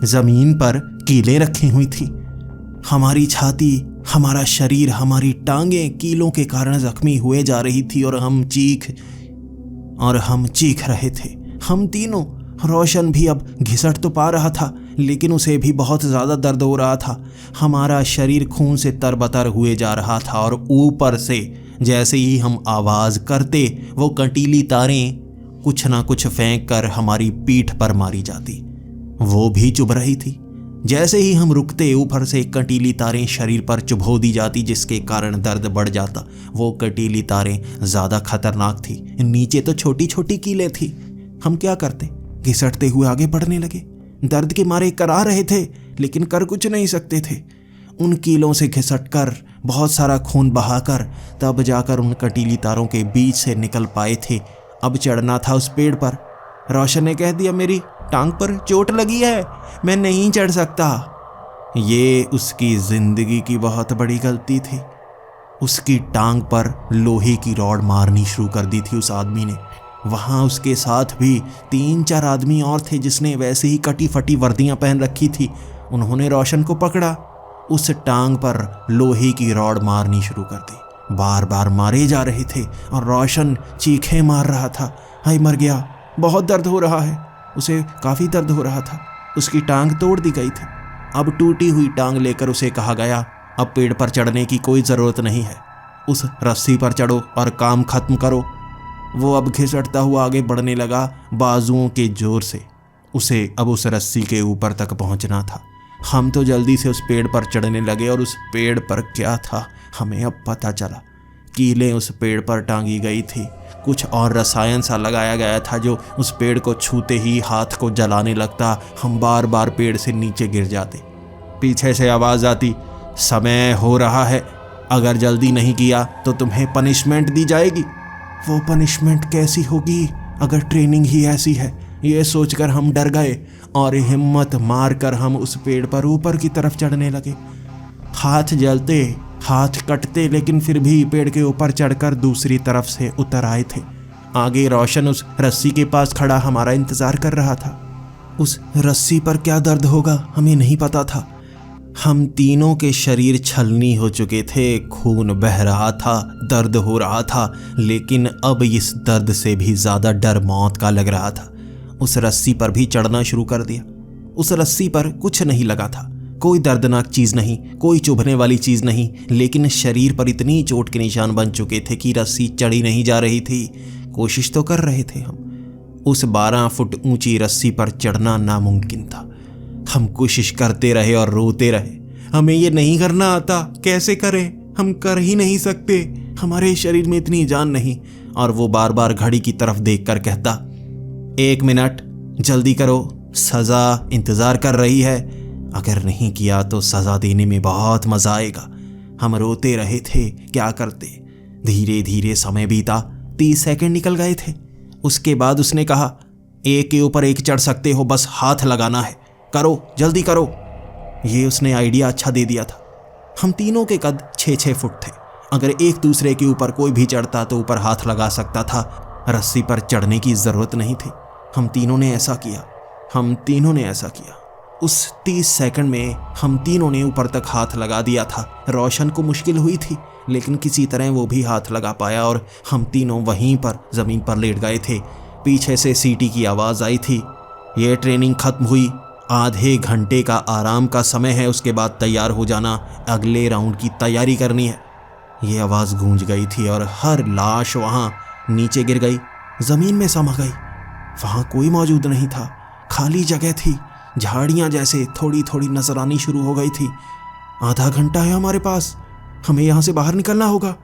ज़मीन पर कीलें रखी हुई थी। हमारी छाती, हमारा शरीर, हमारी टांगें कीलों के कारण जख्मी हुए जा रही थी और हम चीख रहे थे। हम तीनों। रोशन भी अब घिसट तो पा रहा था, लेकिन उसे भी बहुत ज़्यादा दर्द हो रहा था। हमारा शरीर खून से तरबतर हुए जा रहा था और ऊपर से जैसे ही हम आवाज़ करते वो कंटीली तारें कुछ ना कुछ फेंक कर हमारी पीठ पर मारी जाती। वो भी चुभ रही थी। जैसे ही हम रुकते ऊपर से कंटीली तारें शरीर पर चुभो दी जाती, जिसके कारण दर्द बढ़ जाता। वो कंटीली तारें ज़्यादा खतरनाक थी, नीचे तो छोटी छोटी कीलें थी। हम क्या करते, घिसटते हुए आगे बढ़ने लगे। दर्द के मारे करा रहे थे लेकिन कर कुछ नहीं सकते थे। उन कीलों से घिसट कर बहुत सारा खून बहाकर तब जाकर उन कंटीली तारों के बीच से निकल पाए थे। अब चढ़ना था उस पेड़ पर। रोशन ने कह दिया, मेरी टांग पर चोट लगी है, मैं नहीं चढ़ सकता। ये उसकी जिंदगी की बहुत बड़ी गलती थी। उसकी टांग पर लोहे की रॉड मारनी शुरू कर दी थी उस आदमी ने। वहाँ उसके साथ भी 3-4 आदमी और थे जिसने वैसे ही कटी फटी वर्दियाँ पहन रखी थी। उन्होंने रोशन को पकड़ा, उस टांग पर लोहे की रॉड मारनी शुरू कर दी। बार बार मारे जा रहे थे और रोशन चीखें मार रहा था, हाय मर गया, बहुत दर्द हो रहा है। उसे काफ़ी दर्द हो रहा था। उसकी टांग तोड़ दी गई थी। अब टूटी हुई टांग लेकर उसे कहा गया, अब पेड़ पर चढ़ने की कोई ज़रूरत नहीं है, उस रस्सी पर चढ़ो और काम खत्म करो। वो अब घिसटता हुआ आगे बढ़ने लगा बाजुओं के जोर से। उसे अब उस रस्सी के ऊपर तक पहुंचना था। हम तो जल्दी से उस पेड़ पर चढ़ने लगे और उस पेड़ पर क्या था हमें अब पता चला। कीलें उस पेड़ पर टांगी गई थी। कुछ और रसायन सा लगाया गया था जो उस पेड़ को छूते ही हाथ को जलाने लगता। हम बार बार पेड़ से नीचे गिर जाते। पीछे से आवाज़ आती, समय हो रहा है, अगर जल्दी नहीं किया तो तुम्हें पनिशमेंट दी जाएगी। वो पनिशमेंट कैसी होगी अगर ट्रेनिंग ही ऐसी है, ये सोचकर हम डर गए और हिम्मत मारकर हम उस पेड़ पर ऊपर की तरफ चढ़ने लगे। हाथ जलते, हाथ कटते, लेकिन फिर भी पेड़ के ऊपर चढ़कर दूसरी तरफ से उतर आए थे। आगे रोशन उस रस्सी के पास खड़ा हमारा इंतजार कर रहा था। उस रस्सी पर क्या दर्द होगा हमें नहीं पता था। हम तीनों के शरीर छलनी हो चुके थे, खून बह रहा था, दर्द हो रहा था, लेकिन अब इस दर्द से भी ज़्यादा डर मौत का लग रहा था। उस रस्सी पर भी चढ़ना शुरू कर दिया। उस रस्सी पर कुछ नहीं लगा था, कोई दर्दनाक चीज़ नहीं, कोई चुभने वाली चीज़ नहीं, लेकिन शरीर पर इतनी चोट के निशान बन चुके थे कि रस्सी चढ़ी नहीं जा रही थी। कोशिश तो कर रहे थे हम। उस 12 फुट ऊंची रस्सी पर चढ़ना नामुमकिन था। हम कोशिश करते रहे और रोते रहे, हमें ये नहीं करना आता, कैसे करें, हम कर ही नहीं सकते, हमारे शरीर में इतनी जान नहीं। और वो बार बार घड़ी की तरफ देखकर कहता, 1 मिनट, जल्दी करो, सज़ा इंतज़ार कर रही है, अगर नहीं किया तो सज़ा देने में बहुत मज़ा आएगा। हम रोते रहे थे, क्या करते। धीरे धीरे समय बीता, 30 सेकंड निकल गए थे। उसके बाद उसने कहा, एक के ऊपर एक चढ़ सकते हो, बस हाथ लगाना है, करो, जल्दी करो। ये उसने आइडिया अच्छा दे दिया था। हम तीनों के कद 6-6 फुट थे। अगर एक दूसरे के ऊपर कोई भी चढ़ता तो ऊपर हाथ लगा सकता था, रस्सी पर चढ़ने की ज़रूरत नहीं थी। हम तीनों ने ऐसा किया। उस 30 सेकंड में हम तीनों ने ऊपर तक हाथ लगा दिया था। रोशन को मुश्किल हुई थी, लेकिन किसी तरह वो भी हाथ लगा पाया और हम तीनों वहीं पर ज़मीन पर लेट गए थे। पीछे से सीटी की आवाज़ आई थी। ये ट्रेनिंग खत्म हुई, आधे घंटे का आराम का समय है, उसके बाद तैयार हो जाना, अगले राउंड की तैयारी करनी है। ये आवाज़ गूंज गई थी और हर लाश वहाँ नीचे गिर गई, ज़मीन में समा गई। वहाँ कोई मौजूद नहीं था, खाली जगह थी। झाड़ियाँ जैसे थोड़ी थोड़ी नजर आनी शुरू हो गई थी। आधा घंटा है हमारे पास, हमें यहाँ से बाहर निकलना होगा।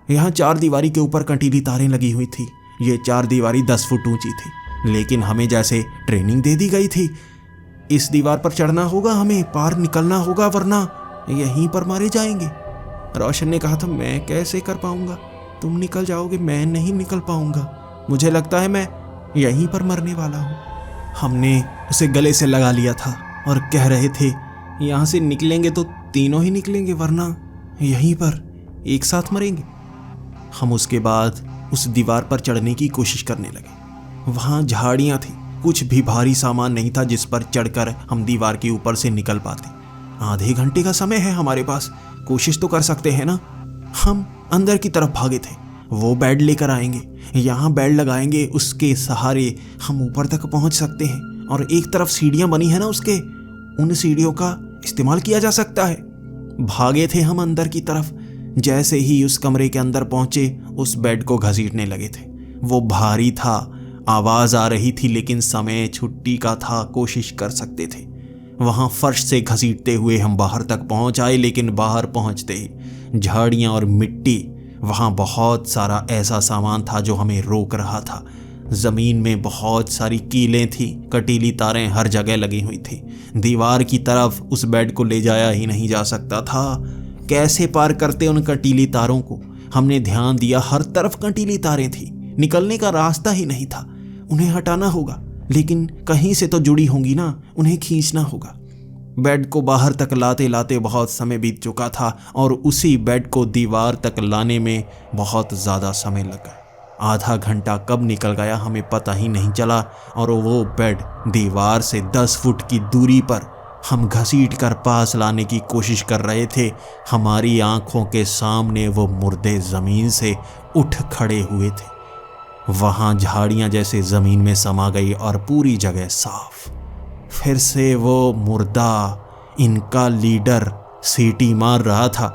यहाँ 4 दीवारी के ऊपर कंटीली तारें लगी हुई थी। ये 4 दीवारी 10 फुट ऊंची थी, लेकिन हमें जैसे ट्रेनिंग दे दी गई थी, इस दीवार पर चढ़ना होगा, हमें पार निकलना होगा, वरना यहीं पर मारे जाएंगे। रोशन ने कहा था, मैं कैसे कर पाऊंगा, तुम निकल जाओगे, मैं नहीं निकल पाऊंगा, मुझे लगता है मैं यहीं पर मरने वाला हूँ। हमने उसे गले से लगा लिया था और कह रहे थे, यहाँ से निकलेंगे तो तीनों ही निकलेंगे, वरना यहीं पर एक साथ मरेंगे। हम उसके बाद उस दीवार पर चढ़ने की कोशिश करने लगे। वहाँ झाड़ियाँ थी, कुछ भी भारी सामान नहीं था जिस पर चढ़कर हम दीवार के ऊपर से निकल पाते। आधे घंटे का समय है हमारे पास, कोशिश तो कर सकते हैं ना। हम अंदर की तरफ भागे थे। वो बेड लेकर आएंगे, यहाँ बेड लगाएंगे, उसके सहारे हम ऊपर तक पहुँच सकते हैं। और एक तरफ सीढ़ियाँ बनी है ना, उसके उन सीढ़ियों का इस्तेमाल किया जा सकता है। भागे थे हम अंदर की तरफ। जैसे ही उस कमरे के अंदर पहुंचे, उस बेड को घसीटने लगे थे। वो भारी था, आवाज आ रही थी, लेकिन समय छुट्टी का था, कोशिश कर सकते थे। वहां फर्श से घसीटते हुए हम बाहर तक पहुंच आए, लेकिन बाहर पहुंचते ही झाड़ियां और मिट्टी, वहां बहुत सारा ऐसा सामान था जो हमें रोक रहा था। जमीन में बहुत सारी कीलें थी, कटीली तारें हर जगह लगी हुई थी। दीवार की तरफ उस बेड को ले जाया ही नहीं जा सकता था। कैसे पार करते उन कटीली तारों को? हमने ध्यान दिया, हर तरफ कटीली तारें थी, निकलने का रास्ता ही नहीं था। उन्हें हटाना होगा, लेकिन कहीं से तो जुड़ी होंगी ना, उन्हें खींचना होगा। बेड को बाहर तक लाते लाते बहुत समय बीत चुका था और उसी बेड को दीवार तक लाने में बहुत ज़्यादा समय लगा। आधा घंटा कब निकल गया हमें पता ही नहीं चला, और वो बेड दीवार से 10 फुट की दूरी पर हम घसीट कर पास लाने की कोशिश कर रहे थे। हमारी आंखों के सामने वो मुर्दे ज़मीन से उठ खड़े हुए थे। वहाँ झाड़ियाँ जैसे ज़मीन में समा गई और पूरी जगह साफ। फिर से वो मुर्दा, इनका लीडर, सीटी मार रहा था,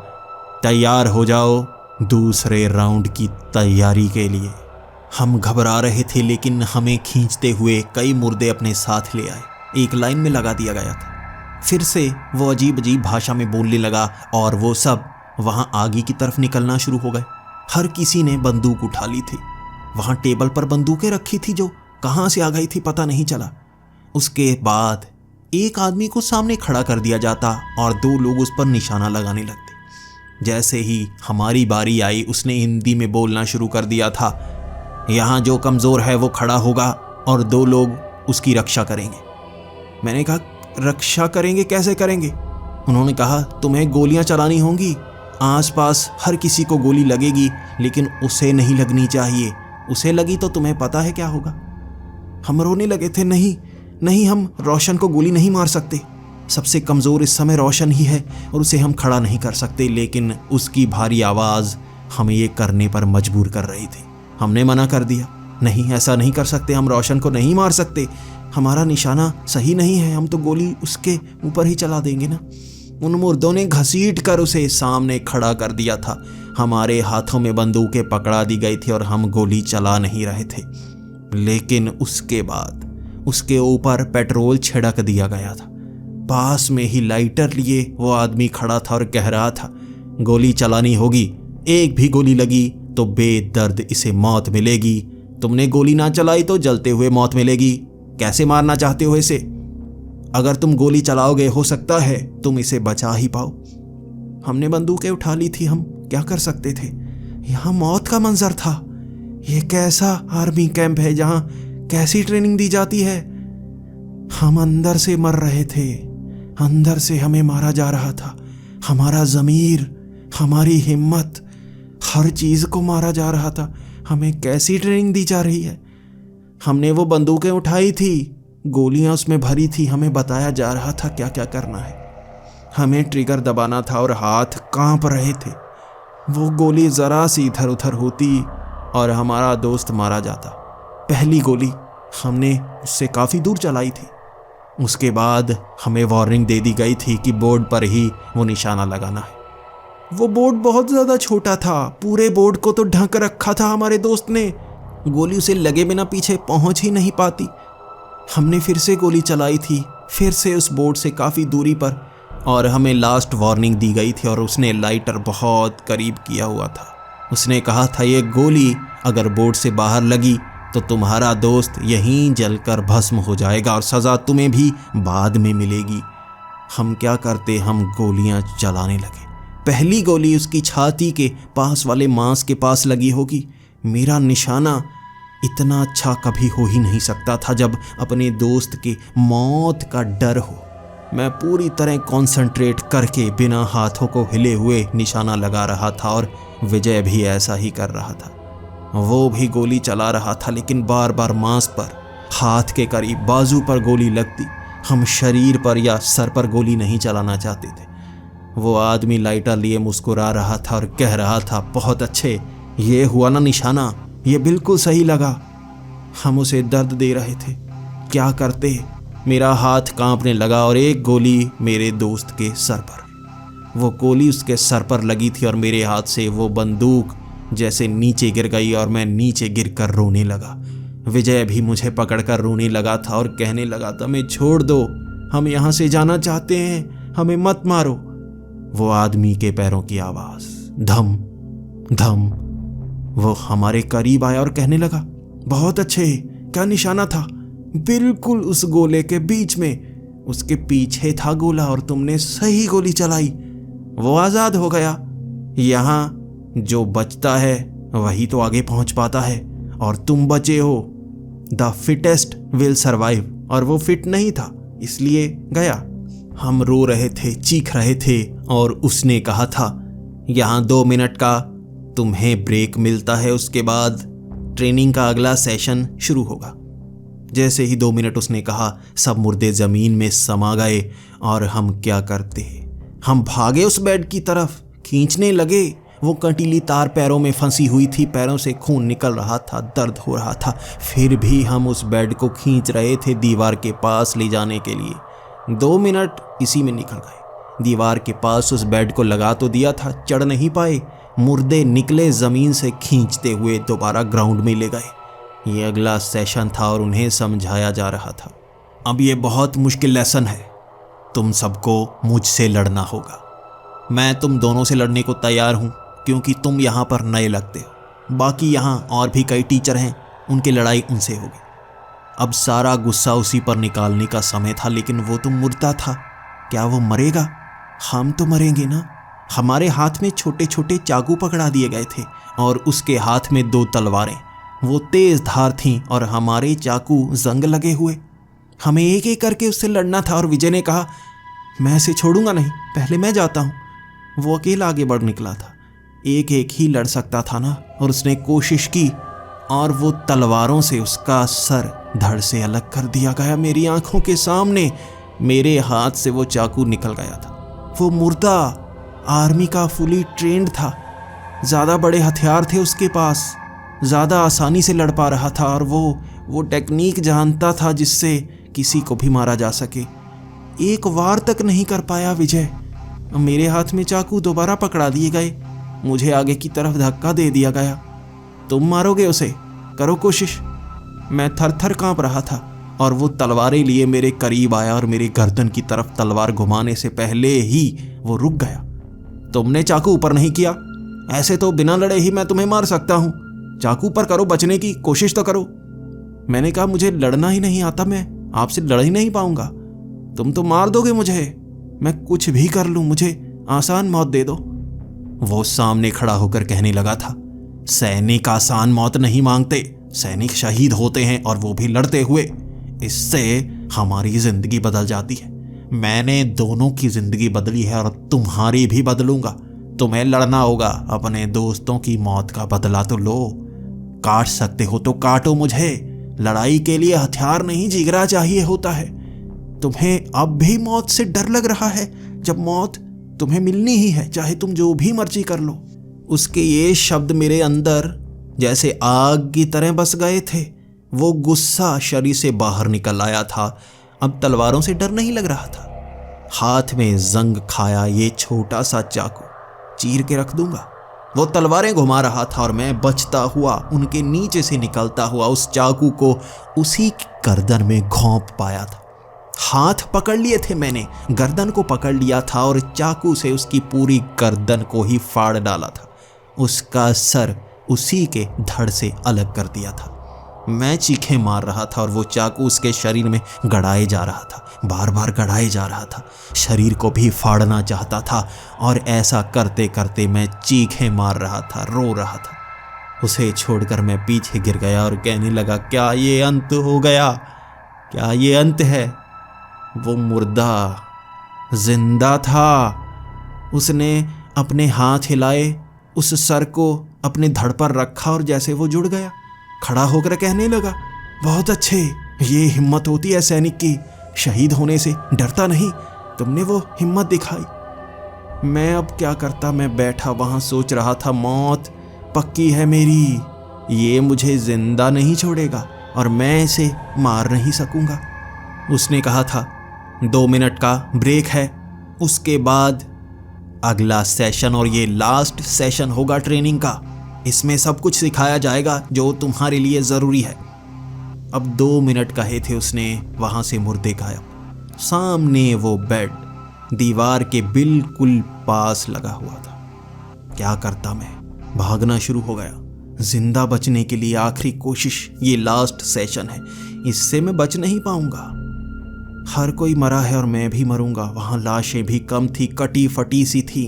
तैयार हो जाओ दूसरे राउंड की तैयारी के लिए। हम घबरा रहे थे, लेकिन हमें खींचते हुए कई मुर्दे अपने साथ ले आए। एक लाइन में लगा दिया गया था। फिर से वो अजीब अजीब भाषा में बोलने लगा और वो सब वहाँ आगे की तरफ निकलना शुरू हो गए। हर किसी ने बंदूक उठा ली थी। वहाँ टेबल पर बंदूकें रखी थी जो कहाँ से आ गई थी पता नहीं चला। उसके बाद एक आदमी को सामने खड़ा कर दिया जाता और 2 लोग उस पर निशाना लगाने लगते। जैसे ही हमारी बारी आई, उसने हिंदी में बोलना शुरू कर दिया था, यहाँ जो कमज़ोर है वो खड़ा होगा और 2 लोग उसकी रक्षा करेंगे। मैंने कहा, रक्षा करेंगे? कैसे करेंगे? उन्होंने कहा, तुम्हें गोलियां चलानी होंगी, आसपास हर किसी को गोली लगेगी, लेकिन उसे नहीं लगनी चाहिए। उसे लगी तो तुम्हें पता है क्या होगा। हम रोने लगे थे। नहीं नहीं, हम रोशन को गोली नहीं मार सकते। सबसे कमज़ोर इस समय रोशन ही है और उसे हम खड़ा नहीं कर सकते। लेकिन उसकी भारी आवाज़ हमें ये करने पर मजबूर कर रही थी। हमने मना कर दिया, नहीं, ऐसा नहीं कर सकते, हम रोशन को नहीं मार सकते, हमारा निशाना सही नहीं है, हम तो गोली उसके ऊपर ही चला देंगे ना। उन मुर्दों ने घसीट कर उसे सामने खड़ा कर दिया था। हमारे हाथों में बंदूकें पकड़ा दी गई थी और हम गोली चला नहीं रहे थे। लेकिन उसके बाद उसके ऊपर पेट्रोल छिड़क दिया गया था। पास में ही लाइटर लिए वो आदमी खड़ा था और कह रहा था, गोली चलानी होगी, एक भी गोली लगी तो बेदर्द इसे मौत मिलेगी। तुमने गोली ना चलाई तो जलते हुए मौत मिलेगी। कैसे मारना चाहते हो इसे? अगर तुम गोली चलाओगे हो सकता है तुम इसे बचा ही पाओ। हमने बंदूकें उठा ली थी, हम क्या कर सकते थे? यहाँ मौत का मंजर था। ये कैसा आर्मी कैंप है जहाँ कैसी ट्रेनिंग दी जाती है? हम अंदर से मर रहे थे, अंदर से हमें मारा जा रहा था। हमारा ज़मीर, हमारी हिम्मत, हर चीज़ को मारा जा रहा था। हमें कैसी ट्रेनिंग दी जा रही है? हमने वो बंदूकें उठाई थी, गोलियां उसमें भरी थी, हमें बताया जा रहा था क्या क्या करना है। हमें ट्रिगर दबाना था और हाथ कांप रहे थे। वो गोली ज़रा सी इधर उधर होती और हमारा दोस्त मारा जाता। पहली गोली हमने उससे काफ़ी दूर चलाई थी। उसके बाद हमें वार्निंग दे दी गई थी कि बोर्ड पर ही वो निशाना लगाना है। वो बोर्ड बहुत ज़्यादा छोटा था, पूरे बोर्ड को तो ढक रखा था हमारे दोस्त ने। गोली उसे लगे बिना पीछे पहुंच ही नहीं पाती। हमने फिर से गोली चलाई थी, फिर से उस बोर्ड से काफ़ी दूरी पर, और हमें लास्ट वार्निंग दी गई थी और उसने लाइटर बहुत करीब किया हुआ था। उसने कहा था, ये गोली अगर बोर्ड से बाहर लगी तो तुम्हारा दोस्त यहीं जलकर भस्म हो जाएगा और सज़ा तुम्हें भी बाद में मिलेगी। हम क्या करते, हम गोलियां चलाने लगे। पहली गोली उसकी छाती के पास वाले मांस के पास लगी होगी। मेरा निशाना इतना अच्छा कभी हो ही नहीं सकता था जब अपने दोस्त की मौत का डर हो। मैं पूरी तरह कंसंट्रेट करके बिना हाथों को हिले हुए निशाना लगा रहा था और विजय भी ऐसा ही कर रहा था। वो भी गोली चला रहा था, लेकिन बार बार मांस पर, हाथ के करीब, बाजू पर गोली लगती। हम शरीर पर या सर पर गोली नहीं चलाना चाहते थे। वो आदमी लाइटर लिए मुस्कुरा रहा था और कह रहा था, बहुत अच्छे, ये हुआ ना निशाना, ये बिल्कुल सही लगा। हम उसे दर्द दे रहे थे। क्या करते? मेरा हाथ कांपने लगा और एक गोली मेरे दोस्त के सर पर। वो गोली उसके सर पर लगी थी और मेरे हाथ से वो बंदूक जैसे नीचे गिर गई और मैं नीचे गिरकर रोने लगा। विजय भी मुझे पकड़कर रोने लगा था और कहने लगा था, हमें छोड़ दो, हम यहाँ से जाना चाहते हैं, हमें मत मारो। वो आदमी के पैरों की आवाज़, धम धम। वो हमारे करीब आया और कहने लगा, बहुत अच्छे, क्या निशाना था? बिल्कुल उस गोले के बीच में, उसके पीछे था गोला और तुमने सही गोली चलाई, वो आज़ाद हो गया। यहाँ जो बचता है वही तो आगे पहुंच पाता है और तुम बचे हो। द फिटेस्ट विल सर्वाइव, और वो फिट नहीं था इसलिए गया। हम रो रहे थे, चीख रहे थे और उसने कहा था, यहाँ 2 मिनट का तुम्हें ब्रेक मिलता है, उसके बाद ट्रेनिंग का अगला सेशन शुरू होगा। जैसे ही 2 मिनट उसने कहा, सब मुर्दे ज़मीन में समा गए और हम क्या करते, हम भागे उस बेड की तरफ, खींचने लगे। वो कंटीली तार पैरों में फंसी हुई थी, पैरों से खून निकल रहा था, दर्द हो रहा था, फिर भी हम उस बेड को खींच रहे थे दीवार के पास ले जाने के लिए। 2 मिनट इसी में निकल गए। दीवार के पास उस बेड को लगा तो दिया था, चढ़ नहीं पाए। मुर्दे निकले ज़मीन से खींचते हुए दोबारा ग्राउंड में ले गए। ये अगला सेशन था और उन्हें समझाया जा रहा था, अब ये बहुत मुश्किल लेसन है, तुम सबको मुझसे लड़ना होगा। मैं तुम दोनों से लड़ने को तैयार हूँ क्योंकि तुम यहाँ पर नए लगते हो। बाकी यहाँ और भी कई टीचर हैं, उनकी लड़ाई उनसे होगी। अब सारा गुस्सा उसी पर निकालने का समय था, लेकिन वो तो मुर्दा था, क्या वो मरेगा? हम तो मरेंगे ना। हमारे हाथ में छोटे छोटे चाकू पकड़ा दिए गए थे और उसके हाथ में 2 तलवारें, वो तेज़ धार थीं और हमारे चाकू जंग लगे हुए। हमें एक एक करके उससे लड़ना था और विजय ने कहा, मैं इसे छोड़ूंगा नहीं, पहले मैं जाता हूँ। वो अकेला आगे बढ़ निकला था, एक एक ही लड़ सकता था ना, और उसने कोशिश की और वो तलवारों से उसका सर धड़ से अलग कर दिया गया। मेरी आंखों के सामने मेरे हाथ से वो चाकू निकल गया था। वो मुर्दा आर्मी का फुली ट्रेंड था, ज़्यादा बड़े हथियार थे उसके पास, ज़्यादा आसानी से लड़ पा रहा था और वो टेक्निक जानता था जिससे किसी को भी मारा जा सके। एक वार तक नहीं कर पाया विजय। मेरे हाथ में चाकू दोबारा पकड़ा दिए गए, मुझे आगे की तरफ धक्का दे दिया गया। तुम मारोगे उसे, करो कोशिश। मैं थर थर काँप रहा था और वो तलवारें लिए मेरे करीब आया और मेरी गर्दन की तरफ तलवार घुमाने से पहले ही वो रुक गया। तुमने चाकू ऊपर नहीं किया, ऐसे तो बिना लड़े ही मैं तुम्हें मार सकता हूँ, चाकू पर करो, बचने की कोशिश तो करो। मैंने कहा, मुझे लड़ना ही नहीं आता, मैं आपसे लड़ ही नहीं पाऊंगा, तुम तो मार दोगे मुझे, मैं कुछ भी कर लूँ, मुझे आसान मौत दे दो। वो सामने खड़ा होकर कहने लगा था, सैनिक आसान मौत नहीं मांगते, सैनिक शहीद होते हैं और वो भी लड़ते हुए। इससे हमारी जिंदगी बदल जाती है। मैंने दोनों की जिंदगी बदली है और तुम्हारी भी बदलूंगा। तुम्हें लड़ना होगा, अपने दोस्तों की मौत का बदला तो लो। काट सकते हो तो काटो मुझे, लड़ाई के लिए हथियार नहीं जिगरा चाहिए होता है। तुम्हें अब भी मौत से डर लग रहा है, जब मौत तुम्हें मिलनी ही है, चाहे तुम जो भी मर्जी कर लो। उसके ये शब्द मेरे अंदर जैसे आग की तरह बस गए थे। वो गुस्सा शरीर से बाहर निकल आया था। अब तलवारों से डर नहीं लग रहा था। हाथ में जंग खाया ये छोटा सा चाकू चीर के रख दूंगा। वो तलवारें घुमा रहा था और मैं बचता हुआ उनके नीचे से निकलता हुआ उस चाकू को उसी की गर्दन में घोंप पाया था। हाथ पकड़ लिए थे मैंने, गर्दन को पकड़ लिया था और चाकू से उसकी पूरी गर्दन को ही फाड़ डाला था। उसका सर उसी के धड़ से अलग कर दिया था। मैं चीखें मार रहा था और वो चाकू उसके शरीर में गड़ाए जा रहा था, बार बार गड़ाए जा रहा था। शरीर को भी फाड़ना चाहता था और ऐसा करते करते मैं चीखें मार रहा था, रो रहा था। उसे छोड़कर मैं पीछे गिर गया और कहने लगा, क्या ये अंत हो गया? क्या ये अंत है? वो मुर्दा जिंदा था। उसने अपने हाथ हिलाए, उस सर को अपने धड़ पर रखा और जैसे वो जुड़ गया, खड़ा होकर कहने लगा, बहुत अच्छे, ये हिम्मत होती है सैनिक की, शहीद होने से डरता नहीं, तुमने वो हिम्मत दिखाई। मैं अब क्या करता? मैं बैठा वहाँ सोच रहा था, मौत पक्की है मेरी, ये मुझे जिंदा नहीं छोड़ेगा और मैं इसे मार नहीं सकूंगा। उसने कहा था 2 मिनट का ब्रेक है, उसके बाद अगला सेशन और ये लास्ट सेशन होगा ट्रेनिंग का। इसमें सब कुछ सिखाया जाएगा जो तुम्हारे लिए ज़रूरी है। अब 2 मिनट कहे थे उसने, वहाँ से मुर्दे गायब। सामने वो बेड दीवार के बिल्कुल पास लगा हुआ था। क्या करता मैं? भागना शुरू हो गया। जिंदा बचने के लिए आखिरी कोशिश, ये लास्ट सेशन है, इससे मैं बच नहीं पाऊंगा। हर कोई मरा है और मैं भी मरूंगा। वहाँ लाशें भी कम थी, कटी फटी सी थी।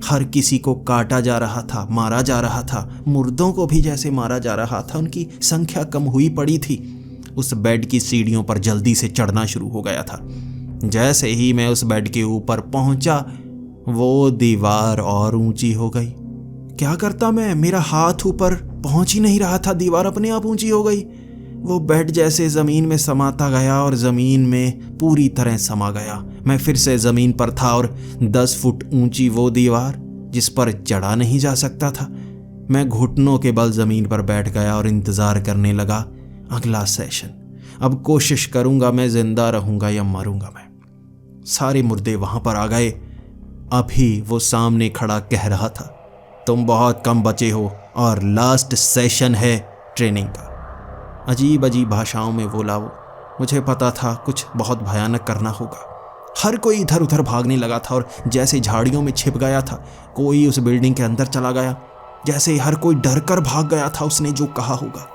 हर किसी को काटा जा रहा था, मारा जा रहा था। मुर्दों को भी जैसे मारा जा रहा था, उनकी संख्या कम हुई पड़ी थी। उस बेड की सीढ़ियों पर जल्दी से चढ़ना शुरू हो गया था। जैसे ही मैं उस बेड के ऊपर पहुंचा, वो दीवार और ऊंची हो गई। क्या करता मैं? मेरा हाथ ऊपर पहुंच ही नहीं रहा था, दीवार अपने आप ऊंची हो गई। वो बेड जैसे ज़मीन में समाता गया और ज़मीन में पूरी तरह समा गया। मैं फिर से ज़मीन पर था और 10 फुट ऊंची वो दीवार जिस पर चढ़ा नहीं जा सकता था। मैं घुटनों के बल ज़मीन पर बैठ गया और इंतज़ार करने लगा अगला सेशन। अब कोशिश करूँगा, मैं ज़िंदा रहूँगा या मरूँगा मैं। सारे मुर्दे वहाँ पर आ गए। अभी वो सामने खड़ा कह रहा था, तुम बहुत कम बचे हो और लास्ट सेशन है ट्रेनिंग का। अजीब अजीब भाषाओं में बोला वो। मुझे पता था कुछ बहुत भयानक करना होगा। हर कोई इधर उधर भागने लगा था और जैसे झाड़ियों में छिप गया था। कोई उस बिल्डिंग के अंदर चला गया, जैसे हर कोई डर कर भाग गया था उसने जो कहा होगा।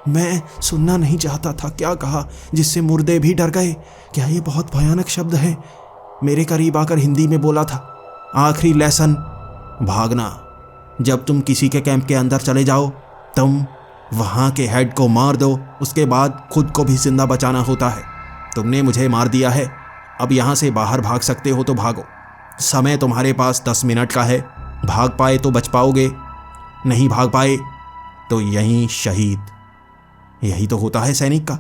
मैं सुनना नहीं चाहता था क्या कहा, जिससे मुर्दे भी डर गए। क्या ये बहुत भयानक शब्द है? मेरे करीब आकर हिंदी में बोला था, आखिरी लेसन भागना। जब तुम किसी के कैंप के अंदर चले जाओ, तुम वहाँ के हेड को मार दो, उसके बाद खुद को भी जिंदा बचाना होता है। तुमने मुझे मार दिया है, अब यहाँ से बाहर भाग सकते हो तो भागो। समय तुम्हारे पास 10 मिनट का है। भाग पाए तो बच पाओगे, नहीं भाग पाए तो यहीं शहीद। यही तो होता है सैनिक का,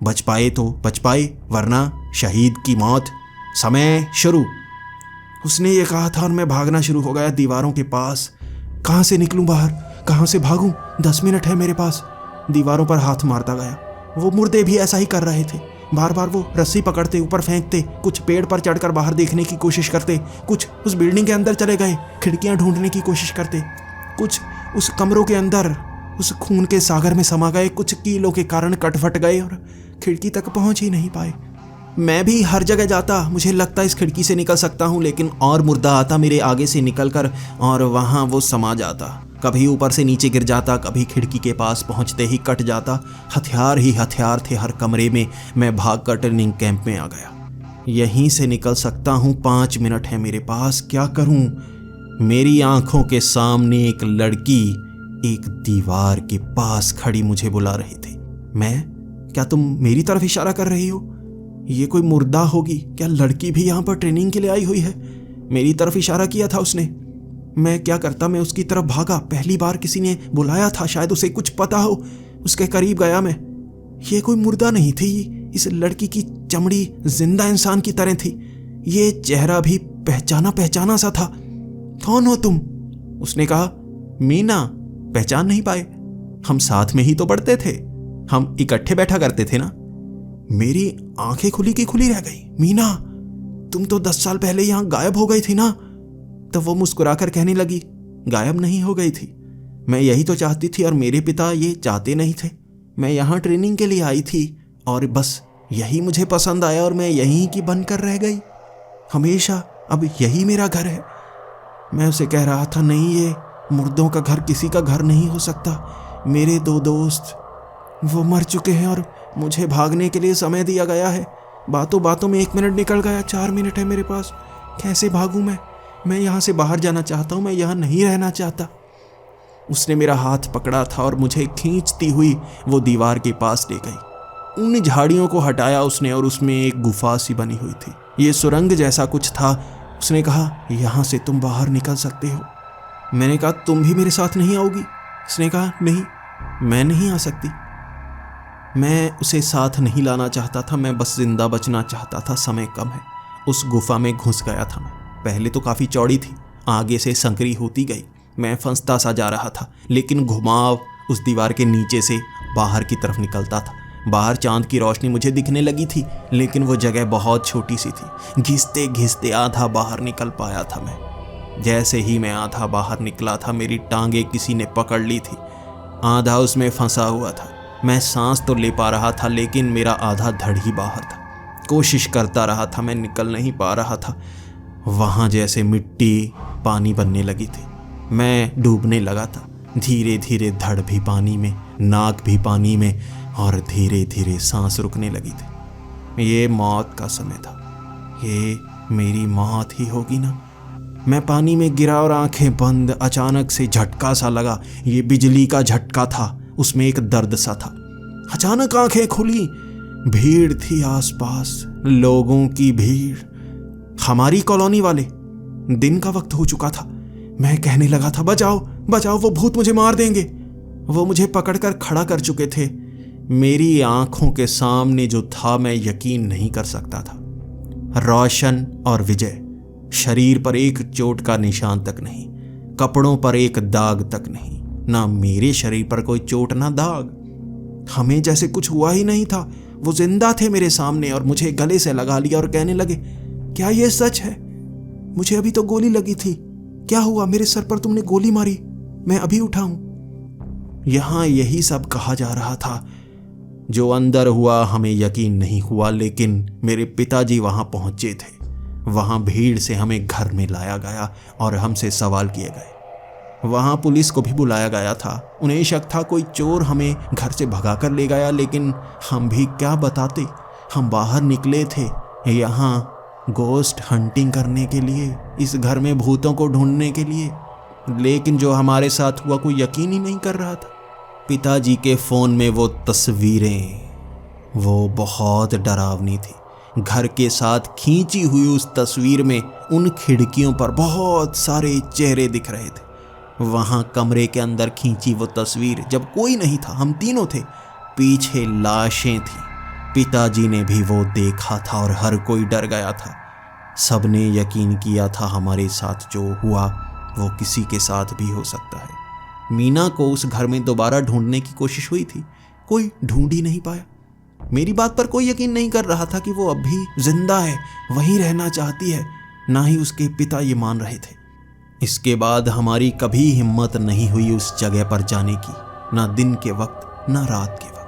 बच पाए तो बच पाए, वरना शहीद की मौत। समय शुरू। उसने ये कहा था और मैं भागना शुरू हो गया दीवारों के पास। कहाँ से निकलूं बाहर, कहाँ से भागूं? 10 मिनट है मेरे पास। दीवारों पर हाथ मारता गया। वो मुर्दे भी ऐसा ही कर रहे थे। बार बार वो रस्सी पकड़ते, ऊपर फेंकते, कुछ पेड़ पर चढ़कर बाहर देखने की कोशिश करते, कुछ उस बिल्डिंग के अंदर चले गए, खिड़कियां ढूंढने की कोशिश करते, कुछ उस कमरों के अंदर उस खून के सागर में समा गए, कुछ कीलों के कारण कटफट गए और खिड़की तक पहुंच ही नहीं पाए। मैं भी हर जगह जाता, मुझे लगता इस खिड़की से निकल सकता हूँ, लेकिन और मुर्दा आता मेरे आगे से निकलकर और वहाँ वो समा जाता। कभी ऊपर से नीचे गिर जाता, कभी खिड़की के पास पहुँचते ही कट जाता। हथियार ही हथियार थे हर कमरे में। मैं भागकर ट्रेनिंग कैंप में आ गया। यहीं से निकल सकता हूँ, 5 मिनट है मेरे पास। क्या करूँ? मेरी आंखों के सामने एक लड़की एक दीवार के पास खड़ी मुझे बुला रही थी। मैं? क्या तुम मेरी तरफ इशारा कर रही हो? ये कोई मुर्दा होगी क्या? लड़की भी यहाँ पर ट्रेनिंग के लिए आई हुई है। मेरी तरफ इशारा किया था उसने। मैं क्या करता, मैं उसकी तरफ भागा। पहली बार किसी ने बुलाया था, शायद उसे कुछ पता हो। उसके करीब गया मैं। ये कोई मुर्दा नहीं थी। इस लड़की की चमड़ी जिंदा इंसान की तरह थी। ये चेहरा भी पहचाना पहचाना सा था। कौन हो तुम? उसने कहा। मीना। पहचान नहीं पाए? हम साथ में ही तो पढ़ते थे, हम इकट्ठे बैठा करते थे ना। मेरी आंखें खुली की खुली रह गई। मीना, तुम तो 10 साल पहले यहां गायब हो गई थी ना? तो वो मुस्कुराकर कहने लगी, गायब नहीं हो गई थी, मैं यही तो चाहती थी और मेरे पिता ये चाहते नहीं थे। मैं यहाँ ट्रेनिंग के लिए आई थी और बस यही मुझे पसंद आया और मैं यहीं की बनकर रह गई हमेशा। अब यही मेरा घर है। मैं उसे कह रहा था, नहीं, ये मुर्दों का घर किसी का घर नहीं हो सकता। मेरे 2 दोस्त वो मर चुके हैं और मुझे भागने के लिए समय दिया गया है। बातों बातों में 1 मिनट निकल गया, 4 मिनट है मेरे पास। कैसे भागूं मैं यहाँ से बाहर जाना चाहता हूँ, मैं यहाँ नहीं रहना चाहता। उसने मेरा हाथ पकड़ा था और मुझे खींचती हुई वो दीवार के पास ले गई। उन झाड़ियों को हटाया उसने और उसमें एक गुफा सी बनी हुई थी। ये सुरंग जैसा कुछ था। उसने कहा, यहाँ से तुम बाहर निकल सकते हो। मैंने कहा, तुम भी मेरे साथ नहीं आओगी? उसने कहा, नहीं, मैं नहीं आ सकती। मैं उसे साथ नहीं लाना चाहता था, मैं बस जिंदा बचना चाहता था। समय कम है। उस गुफा में घुस गया था मैं। पहले तो काफ़ी चौड़ी थी, आगे से संकरी होती गई। मैं फंसता सा जा रहा था, लेकिन घुमाव उस दीवार के नीचे से बाहर की तरफ निकलता था। बाहर चांद की रोशनी मुझे दिखने लगी थी, लेकिन वो जगह बहुत छोटी सी थी। घिसते घिसते आधा बाहर निकल पाया था मैं। जैसे ही मैं आधा बाहर निकला था, मेरी टांगे किसी ने पकड़ ली थी। आधा उसमें फंसा हुआ था। मैं सांस तो ले पा रहा था, लेकिन मेरा आधा धड़ ही बाहर था। कोशिश करता रहा था, मैं निकल नहीं पा रहा था। वहाँ जैसे मिट्टी पानी बनने लगी थी। मैं डूबने लगा था। धीरे धीरे धड़ भी पानी में, नाक भी पानी में, और धीरे धीरे सांस रुकने लगी थी। ये मौत का समय था। ये मेरी मौत ही होगी ना। मैं पानी में गिरा और आंखें बंद। अचानक से झटका सा लगा। ये बिजली का झटका था, उसमें एक दर्द सा था। अचानक आंखें खुली। भीड़ थी आसपास, लोगों की भीड़। हमारी कॉलोनी वाले। दिन का वक्त हो चुका था। मैं कहने लगा था, बचाओ बचाओ, वो भूत मुझे मार देंगे। वो मुझे पकड़कर खड़ा कर चुके थे। मेरी आंखों के सामने जो था, मैं यकीन नहीं कर सकता था। रोशन और विजय। शरीर पर एक चोट का निशान तक नहीं, कपड़ों पर एक दाग तक नहीं। ना मेरे शरीर पर कोई चोट ना दाग। हमें जैसे कुछ हुआ ही नहीं था। वो जिंदा थे मेरे सामने और मुझे गले से लगा लिया और कहने लगे, क्या ये सच है? मुझे अभी तो गोली लगी थी। क्या हुआ? मेरे सर पर तुमने गोली मारी, मैं अभी उठा हूं। यहां यही सब कहा जा रहा था। जो अंदर हुआ हमें यकीन नहीं हुआ, लेकिन मेरे पिताजी वहां पहुंचे थे। वहां भीड़ से हमें घर में लाया गया और हमसे सवाल किए गए। वहां पुलिस को भी बुलाया गया था। उन्हें शक था कोई चोर हमें घर से भगा कर ले गया, लेकिन हम भी क्या बताते। हम बाहर निकले थे यहाँ गोस्ट हंटिंग करने के लिए, इस घर में भूतों को ढूंढने के लिए। लेकिन जो हमारे साथ हुआ कोई यकीन ही नहीं कर रहा था। पिताजी के फ़ोन में वो तस्वीरें, वो बहुत डरावनी थी। घर के साथ खींची हुई उस तस्वीर में उन खिड़कियों पर बहुत सारे चेहरे दिख रहे थे। वहाँ कमरे के अंदर खींची वो तस्वीर, जब कोई नहीं था, हम तीनों थे, पीछे लाशें थी। पिताजी ने भी वो देखा था और हर कोई डर गया था। सबने यकीन किया था हमारे साथ जो हुआ वो किसी के साथ भी हो सकता है। मीना को उस घर में दोबारा ढूंढने की कोशिश हुई थी, कोई ढूंढ ही नहीं पाया। मेरी बात पर कोई यकीन नहीं कर रहा था कि वो अब भी जिंदा है, वहीं रहना चाहती है। ना ही उसके पिता ये मान रहे थे। इसके बाद हमारी कभी हिम्मत नहीं हुई उस जगह पर जाने की, ना दिन के वक्त ना रात के वक्त।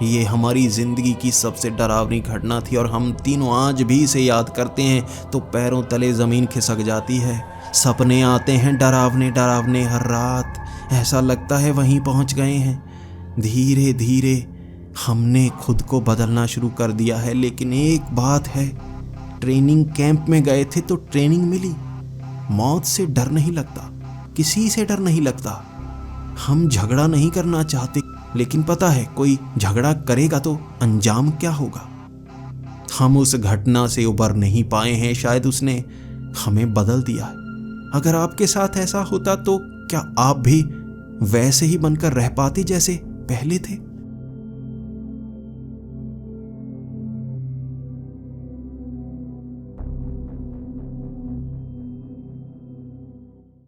ये हमारी जिंदगी की सबसे डरावनी घटना थी और हम तीनों आज भी इसे याद करते हैं तो पैरों तले जमीन खिसक जाती है। सपने आते हैं डरावने डरावने हर रात। ऐसा लगता है वहीं पहुंच गए हैं। धीरे धीरे हमने खुद को बदलना शुरू कर दिया है। लेकिन एक बात है, ट्रेनिंग कैंप में गए थे तो ट्रेनिंग मिली। मौत से डर नहीं लगता, किसी से डर नहीं लगता। हम झगड़ा नहीं करना चाहते, लेकिन पता है कोई झगड़ा करेगा तो अंजाम क्या होगा। हम उस घटना से उबर नहीं पाए हैं। शायद उसने हमें बदल दिया है। अगर आपके साथ ऐसा होता तो क्या आप भी वैसे ही बनकर रह पाते जैसे पहले थे?